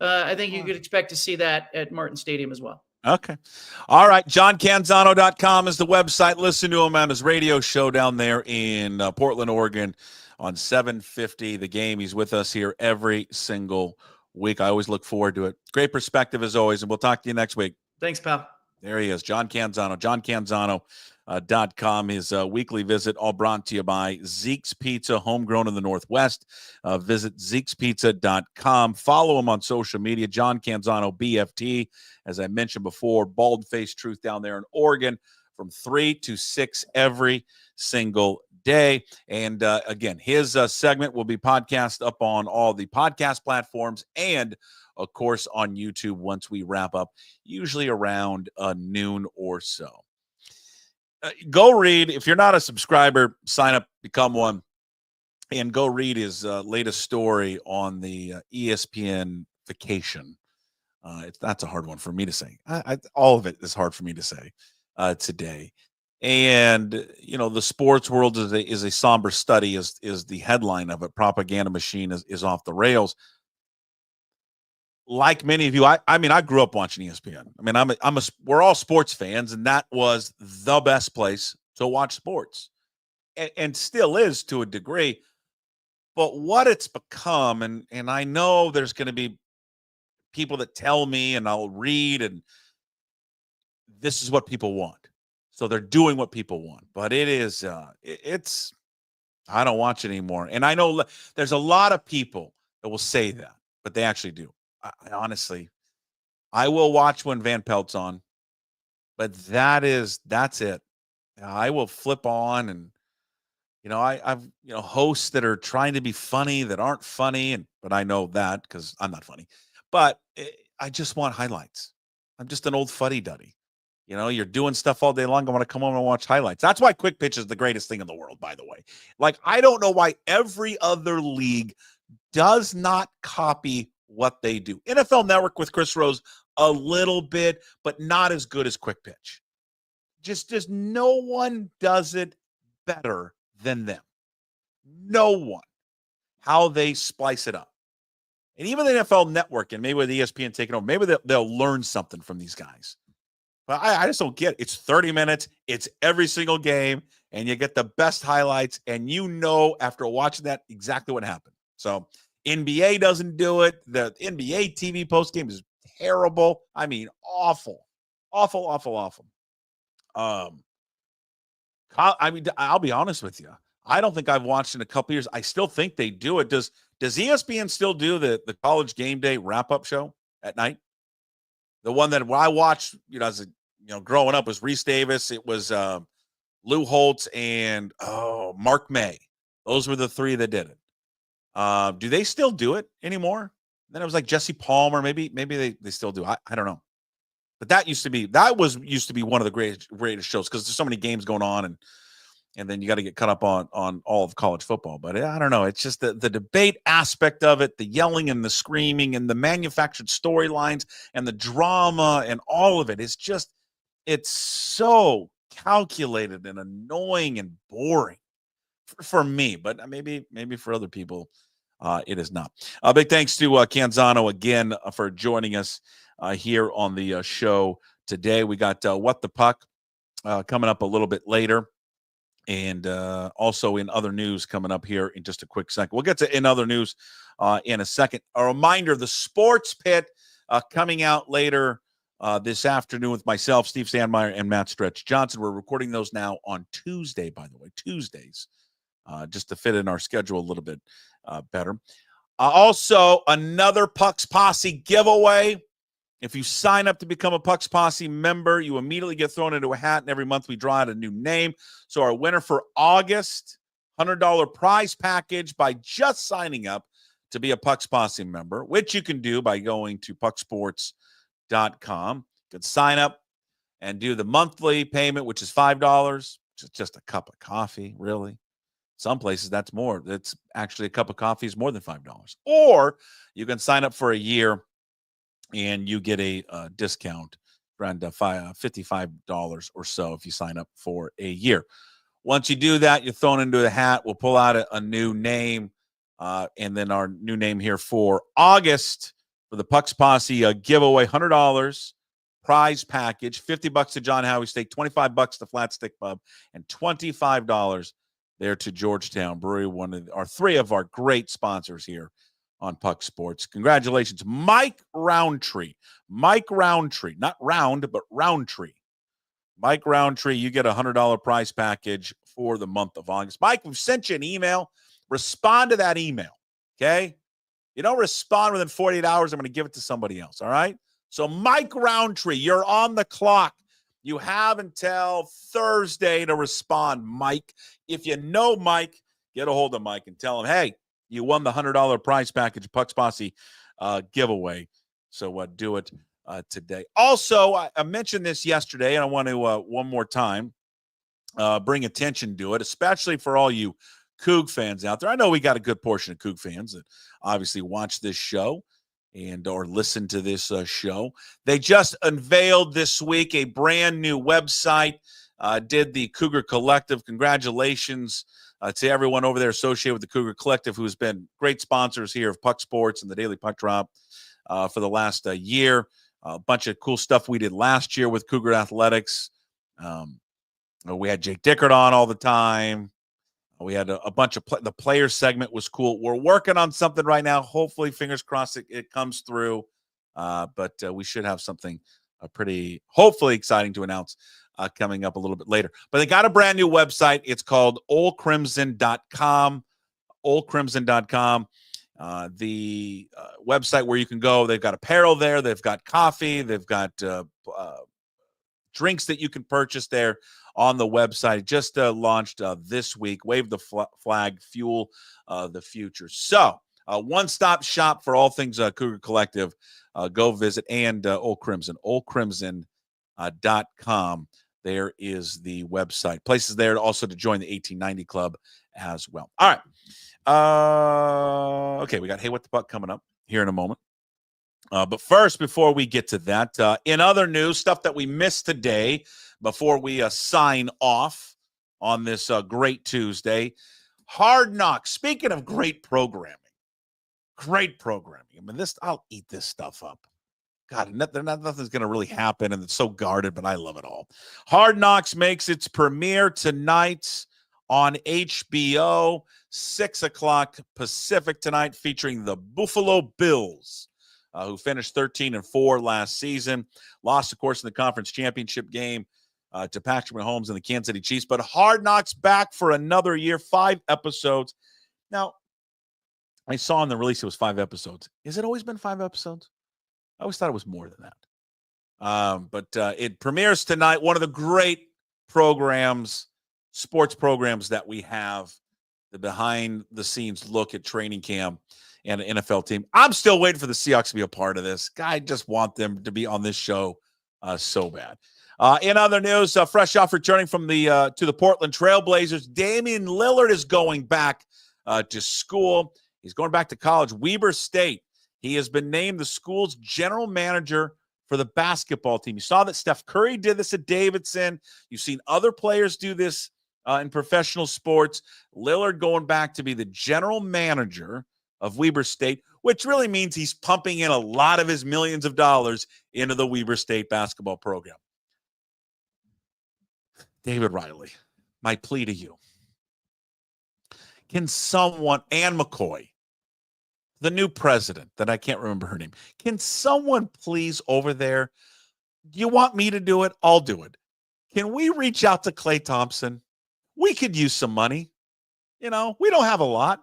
I think you could expect to see that at Martin Stadium as well. Okay. All right. JohnCanzano.com is the website. Listen to him on his radio show down there in Portland, Oregon on 750 The Game. He's with us here every single week. I always look forward to it. Great perspective as always, and we'll talk to you next week. Thanks, pal. There he is, John Canzano, JohnCanzano.com. His weekly visit, all brought to you by Zeke's Pizza, homegrown in the Northwest. Visit Zeke'sPizza.com. Follow him on social media, John Canzano, BFT. As I mentioned before, Bald Face Truth down there in Oregon from 3 to 6 every single day. And again, his segment will be podcast up on all the podcast platforms and, of course, on YouTube once we wrap up, usually around noon or so. Go read. If you're not a subscriber, sign up, become one, and go read his latest story on the ESPN vacation. That's a hard one for me to say. All of it is hard for me to say today. And, the sports world is a somber study is the headline of it. Propaganda machine is off the rails. Like many of you, I grew up watching ESPN. We're all sports fans, and that was the best place to watch sports, and still is to a degree. But what it's become, and I know there's going to be people that tell me, and I'll read, and this is what people want. So they're doing what people want, but it's I don't watch it anymore. And I know there's a lot of people that will say that, but they actually do. I honestly, I will watch when Van Pelt's on, but that's it. I will flip on, and I've hosts that are trying to be funny that aren't funny, but I know that because I'm not funny. But I just want highlights. I'm just an old fuddy-duddy. You're doing stuff all day long. I want to come home and watch highlights. That's why Quick Pitch is the greatest thing in the world, by the way. Like, I don't know why every other league does not copy what they do. NFL Network with Chris Rose, a little bit, but not as good as Quick Pitch. Just no one does it better than them. No one. How they splice it up. And even the NFL Network, and maybe with ESPN taking over, maybe they'll learn something from these guys. But I just don't get it. It's 30 minutes. It's every single game, and you get the best highlights, and after watching that exactly what happened. So NBA doesn't do it. The NBA TV postgame is terrible. Awful. Awful, awful, awful. I'll be honest with you. I don't think I've watched in a couple years. I still think they do it. Does ESPN still do the college game day wrap-up show at night? The one that I watched, growing up was Reese Davis. It was Lou Holtz and Mark May. Those were the three that did it. Do they still do it anymore? Then it was like Jesse Palmer. Maybe they still do. I don't know. But that used to be one of the greatest shows because there's so many games going on, and then you got to get caught up on all of college football. But I don't know. It's just the debate aspect of it, the yelling and the screaming and the manufactured storylines and the drama and all of it. It's so calculated and annoying and boring for me. But maybe for other people, it is not. Big thanks to Canzano again for joining us here on the show today. We got What the Puck coming up a little bit later. And also in other news coming up here in just a quick second. We'll get to in other news in a second. A reminder, the Sports Pit coming out later this afternoon with myself, Steve Sandmeyer, and Matt Stretch Johnson. We're recording those now on Tuesday, by the way, Tuesdays, just to fit in our schedule a little bit better. Also, another Pucks Posse giveaway. If you sign up to become a Pucks Posse member, you immediately get thrown into a hat, and every month we draw out a new name. So our winner for August, $100 prize package by just signing up to be a Pucks Posse member, which you can do by going to pucksports.com. You can sign up and do the monthly payment, which is $5, which is just a cup of coffee, really. Some places that's more. It's actually a cup of coffee is more than $5. Or you can sign up for a year, and you get a discount around $55 or so if you sign up for a year. Once you do that, you're thrown into the hat. We'll pull out a new name, and then our new name here for August for the Pucks Posse giveaway, $100 prize package, $50 to John Howie Steak, $25 to Flat Stick Pub, and $25 there to Georgetown Brewery, one of our three of our great sponsors here on Puck Sports. Congratulations, Mike Roundtree. Mike Roundtree, not round, but Roundtree. Mike Roundtree, you get a $100 prize package for the month of August. Mike, we've sent you an email. Respond to that email, okay? You don't respond within 48 hours, I'm going to give it to somebody else, all right? So Mike Roundtree, you're on the clock. You have until Thursday to respond, Mike. If you know Mike, get a hold of Mike and tell him, hey, you won the $100 prize package Pucks Posse giveaway. So do it today. Also, I mentioned this yesterday, and I want to one more time bring attention to it, especially for all you Coug fans out there. I know we got a good portion of Coug fans that obviously watch this show and or listen to this show. They just unveiled this week a brand new website, did the Cougar Collective. Congratulations to everyone over there associated with the Cougar Collective, who's been great sponsors here of Puck Sports and the Daily Puck Drop for the last year. A bunch of cool stuff we did last year with Cougar Athletics. We had Jake Dickert on all the time. We had a bunch of the player segment was cool. We're working on something right now. Hopefully, fingers crossed, it comes through. But we should have something pretty, hopefully, exciting to announce coming up a little bit later. But they got a brand new website. It's called oldcrimson.com. Oldcrimson.com. The website where you can go. They've got apparel there. They've got coffee. They've got drinks that you can purchase there on the website. Just launched this week. Wave the flag, fuel the future. So one-stop shop for all things Cougar Collective. Go visit. And Old Crimson, oldcrimson.com. There is the website. Places there also to join the 1890 Club as well. All right. Okay, we got Hey What the Puck coming up here in a moment. But first, before we get to that, in other news, stuff that we missed today before we sign off on this great Tuesday, Hard Knocks. Speaking of great programming. I mean, I'll eat this stuff up. God, nothing's going to really happen, and it's so guarded, but I love it all. Hard Knocks makes its premiere tonight on HBO, 6 o'clock Pacific tonight, featuring the Buffalo Bills, who finished 13-4 last season. Lost, of course, in the conference championship game to Patrick Mahomes and the Kansas City Chiefs. But Hard Knocks back for another year, 5 episodes. Now, I saw in the release it was 5 episodes. Has it always been 5 episodes? I always thought it was more than that. But it premieres tonight. One of the great programs, sports programs that we have, the behind-the-scenes look at training camp and an NFL team. I'm still waiting for the Seahawks to be a part of this. I just want them to be on this show so bad. In other news, fresh off returning from the to the Portland Trailblazers, Damian Lillard is going back to school. He's going back to college, Weber State. He has been named the school's general manager for the basketball team. You saw that Steph Curry did this at Davidson. You've seen other players do this in professional sports. Lillard going back to be the general manager of Weber State, which really means he's pumping in a lot of his millions of dollars into the Weber State basketball program. David Riley, my plea to you. Can someone, Ann McCoy, the new president, that I can't remember her name, can someone please over there, you want me to do it? I'll do it. Can we reach out to Klay Thompson? We could use some money. You know, we don't have a lot.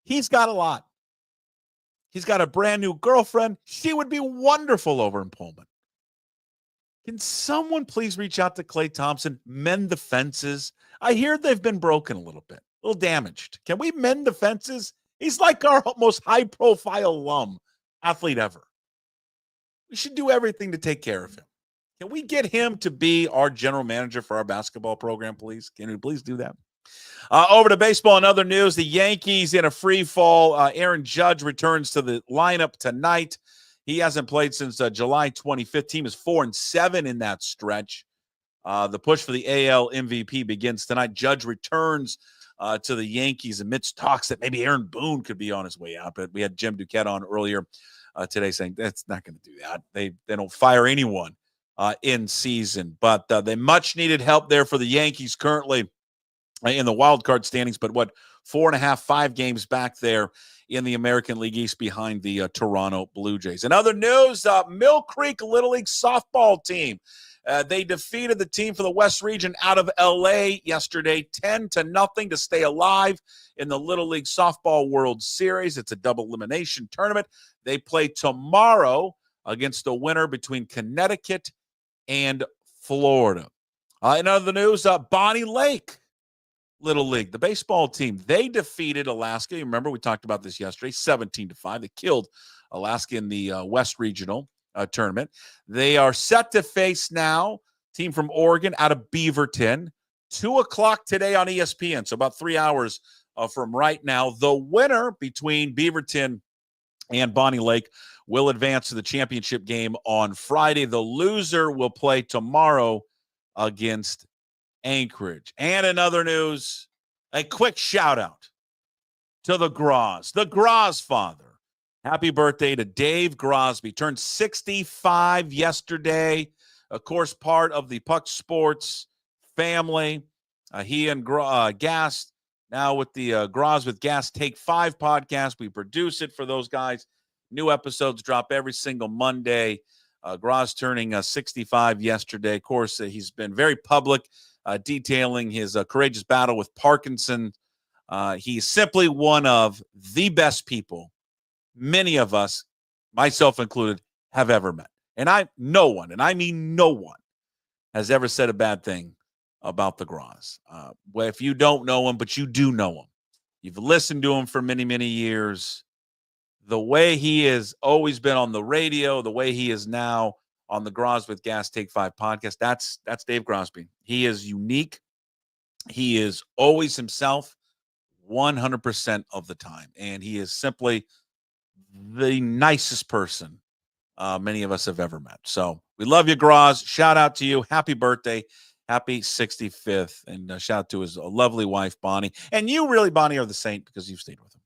He's got a lot. He's got a brand new girlfriend. She would be wonderful over in Pullman. Can someone please reach out to Klay Thompson, mend the fences? I hear they've been broken a little bit, a little damaged. Can we mend the fences? He's like our most high-profile alum athlete ever. We should do everything to take care of him. Can we get him to be our general manager for our basketball program, please? Can we please do that? Over to baseball and other news. The Yankees in a free fall. Aaron Judge returns to the lineup tonight. He hasn't played since July 25th. Team is 4-7 in that stretch. The push for the AL MVP begins tonight. Judge returns to the Yankees amidst talks that maybe Aaron Boone could be on his way out. But we had Jim Duquette on earlier today saying that's not going to do that. They don't fire anyone in season. But they much needed help there for the Yankees currently in the wild card standings. But 4.5, 5 games back there in the American League East behind the Toronto Blue Jays. In other news, Mill Creek Little League softball team. They defeated the team for the West Region out of L.A. yesterday, 10-0 to stay alive in the Little League Softball World Series. It's a double elimination tournament. They play tomorrow against the winner between Connecticut and Florida. In other news, Bonney Lake Little League, the baseball team, they defeated Alaska. You remember we talked about this yesterday, 17-5. They killed Alaska in the West Regional tournament. They are set to face now team from Oregon out of Beaverton, 2:00 today on ESPN. So about 3 hours from right now. The winner between Beaverton and Bonney Lake will advance to the championship game on Friday. The loser will play tomorrow against Anchorage. And in other news, a quick shout out to the GrozFather. Happy birthday to Dave Grosby. Turned 65 yesterday. Of course, part of the Puck Sports family. He and Gas, now with the Groz with Gas Take 5 podcast. We produce it for those guys. New episodes drop every single Monday. Groz turning 65 yesterday. Of course, he's been very public, detailing his courageous battle with Parkinson. He's simply one of the best people many of us, myself included, have ever met. And no one, and I mean no one, has ever said a bad thing about the Groz. Well, if you don't know him, but you do know him, you've listened to him for many, many years, the way he has always been on the radio, the way he is now on the Groz with Gas Take 5 podcast, that's Dave Grosby. He is unique. He is always himself 100% of the time. And he is simply the nicest person many of us have ever met. So we love you, Groz. Shout out to you. Happy birthday. Happy 65th. And shout out to his lovely wife, Bonney. And you really, Bonney, are the saint because you've stayed with him.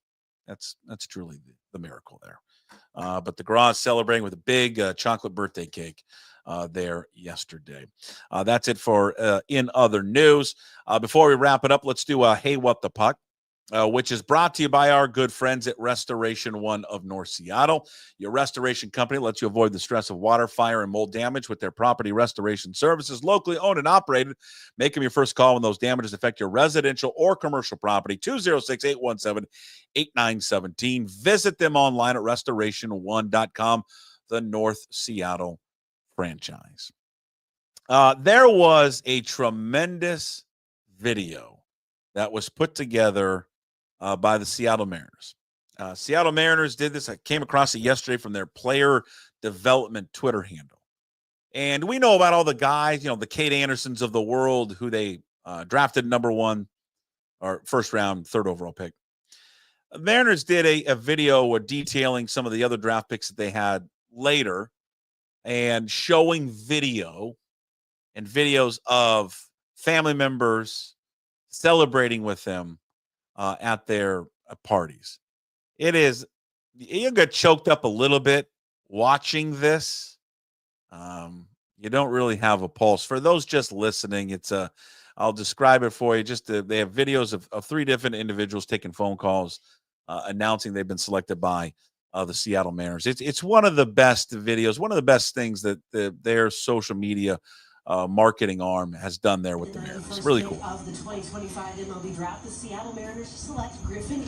That's truly the miracle there. But the Groz celebrating with a big chocolate birthday cake there yesterday. That's it for In Other News. Before we wrap it up, let's do Hey, What the Puck? Which is brought to you by our good friends at Restoration One of North Seattle. Your restoration company lets you avoid the stress of water, fire, and mold damage with their property restoration services. Locally owned and operated. Make them your first call when those damages affect your residential or commercial property. 206-817-8917. Visit them online at restoration1.com, the North Seattle franchise. There was a tremendous video that was put together by the Seattle Mariners. Seattle Mariners did this. I came across it yesterday from their player development Twitter handle. And we know about all the guys, the Kate Andersons of the world who they drafted number 1 or first round, 3rd overall pick. Mariners did a video detailing some of the other draft picks that they had later and showing videos of family members celebrating with them at their parties. You get choked up a little bit watching this. You don't really have a pulse. For those just listening, I'll describe it for you. They have videos of 3 different individuals taking phone calls, announcing they've been selected by the Seattle Mariners. It's one of the best videos, one of the best things that their social media marketing arm has done there with the Mariners. Really cool. Of the 2025 MLB draft, the Seattle Mariners select Griffin.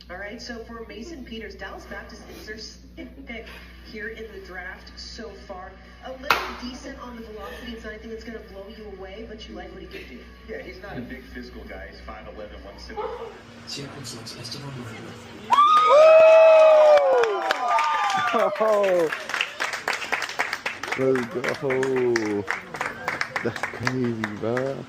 All right, so for Mason Peters, Dallas Baptist is their 2nd pick here in the draft so far. A little decent on the velocity. It's not anything that's going to blow you away, but you like what he can do. Yeah, he's not a big physical guy. He's 5'11", 170. Seattle selects Esteban Miranda. Oh, let's go. That's crazy, bro.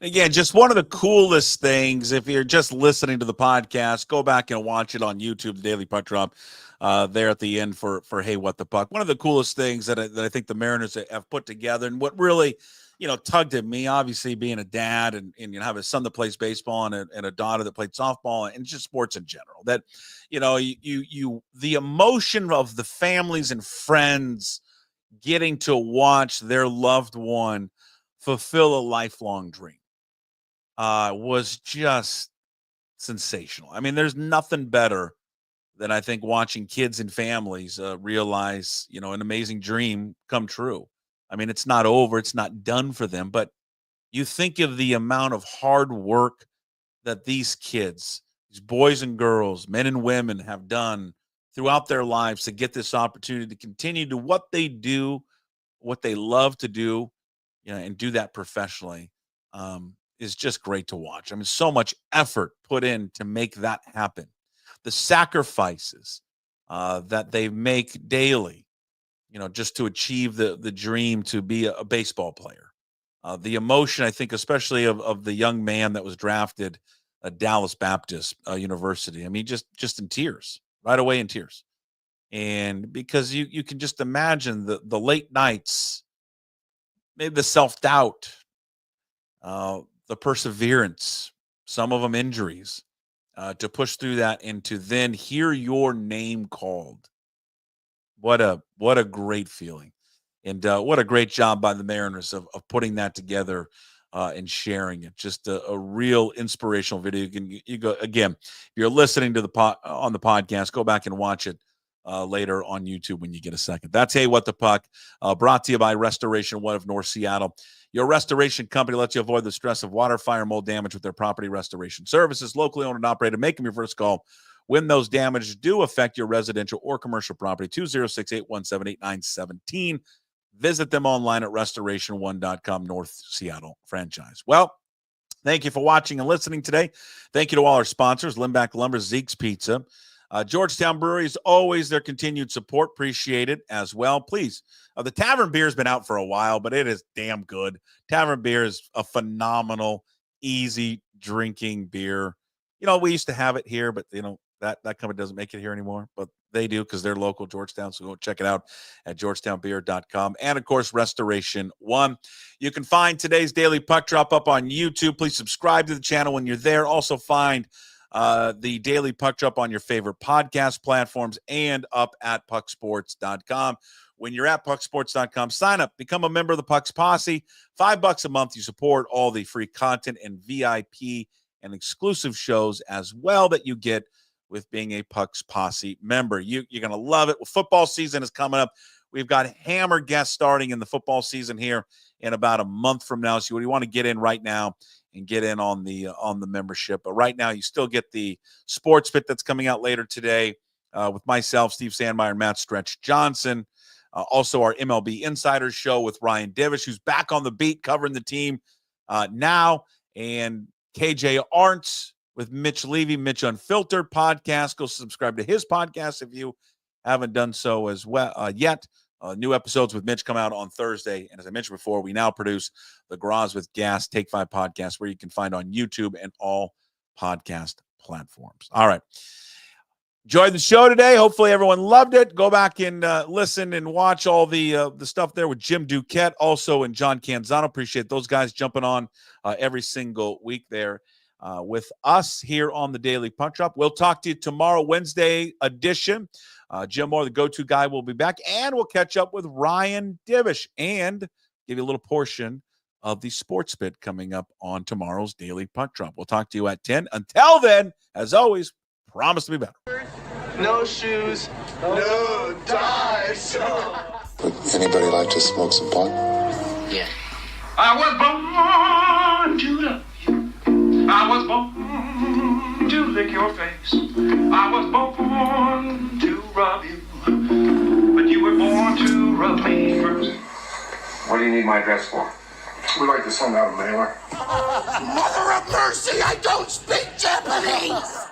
Again, just one of the coolest things. If you're just listening to the podcast, go back and watch it on YouTube, the Daily Puck Drop, there at the end for Hey, What the Puck. One of the coolest things that I think the Mariners have put together, and what really, tugged at me, obviously being a dad and have a son that plays baseball and a daughter that played softball and just sports in general, that, the emotion of the families and friends getting to watch their loved one fulfill a lifelong dream. Was just sensational. I mean, there's nothing better than I think watching kids and families realize, an amazing dream come true. I mean, it's not over. It's not done for them. But you think of the amount of hard work that these kids, these boys and girls, men and women have done throughout their lives to get this opportunity to continue to what they do, what they love to do, and do that professionally. Is just great to watch. I mean, so much effort put in to make that happen. The sacrifices that they make daily, just to achieve the dream to be a baseball player. The emotion, I think, especially of the young man that was drafted at Dallas Baptist University. I mean, just in tears, right away in tears. And because you can just imagine the late nights, maybe the self-doubt, the perseverance, some of them injuries, to push through that and to then hear your name called. What a great feeling. And what a great job by the Mariners of putting that together and sharing it. Just a real inspirational video. You go again, if you're listening to on the podcast, go back and watch it later on YouTube when you get a second. That's Hey, What the Puck, brought to you by Restoration One of North Seattle. Your restoration company lets you avoid the stress of water, fire, mold damage with their property restoration services. Locally owned and operated. Make them your first call when those damages do affect your residential or commercial property. 206-817-8917. Visit them online at restoration1.com, North Seattle franchise. Well, thank you for watching and listening today. Thank you to all our sponsors, Limback Lumber, Zeke's Pizza, Georgetown Brewery, is always their continued support. Appreciate it as well. Please, the Tavern Beer has been out for a while, but it is damn good. Tavern Beer is a phenomenal, easy drinking beer. We used to have it here, but, That company doesn't make it here anymore, but they do because they're local, Georgetown. So go check it out at georgetownbeer.com. And, of course, Restoration One. You can find today's Daily Puck Drop up on YouTube. Please subscribe to the channel when you're there. Also find the Daily Puck Drop on your favorite podcast platforms and up at pucksports.com. When you're at pucksports.com, sign up, become a member of the Pucks Posse. $5 a month. You support all the free content and VIP and exclusive shows as well that you get with being a Pucks Posse member. You're going to love it. Well, football season is coming up. We've got hammer guests starting in the football season here in about a month from now. So you want to get in right now and get in on the membership. But right now you still get the sports bit that's coming out later today with myself, Steve Sandmeyer, and Matt Stretch Johnson. Also our MLB Insiders show with Ryan Divish, who's back on the beat covering the team now, and KJ Arntz with Mitch Levy, Mitch Unfiltered podcast. Go subscribe to his podcast if you haven't done so as well yet. New episodes with Mitch come out on Thursday. And as I mentioned before, we now produce the Groz with Gas Take 5 podcast, where you can find on YouTube and all podcast platforms. All right. Enjoyed the show today. Hopefully everyone loved it. Go back and listen and watch all the stuff there with Jim Duquette also and John Canzano. Appreciate those guys jumping on every single week there with us here on the Daily Punch Drop. We'll talk to you tomorrow, Wednesday edition. Jim Moore, the go-to guy, will be back, and we'll catch up with Ryan Divish and give you a little portion of the sports bit coming up on tomorrow's Daily Punch Drop. We'll talk to you at 10. Until then, as always, promise to be better. No shoes, no dice. Would anybody like to smoke some pot? Yeah. I was born to love you. I was born to lick your face. I was born to rub you. But you were born to rub me first. What do you need my address for? We'd like to send out a mailer. Mother of mercy, I don't speak Japanese!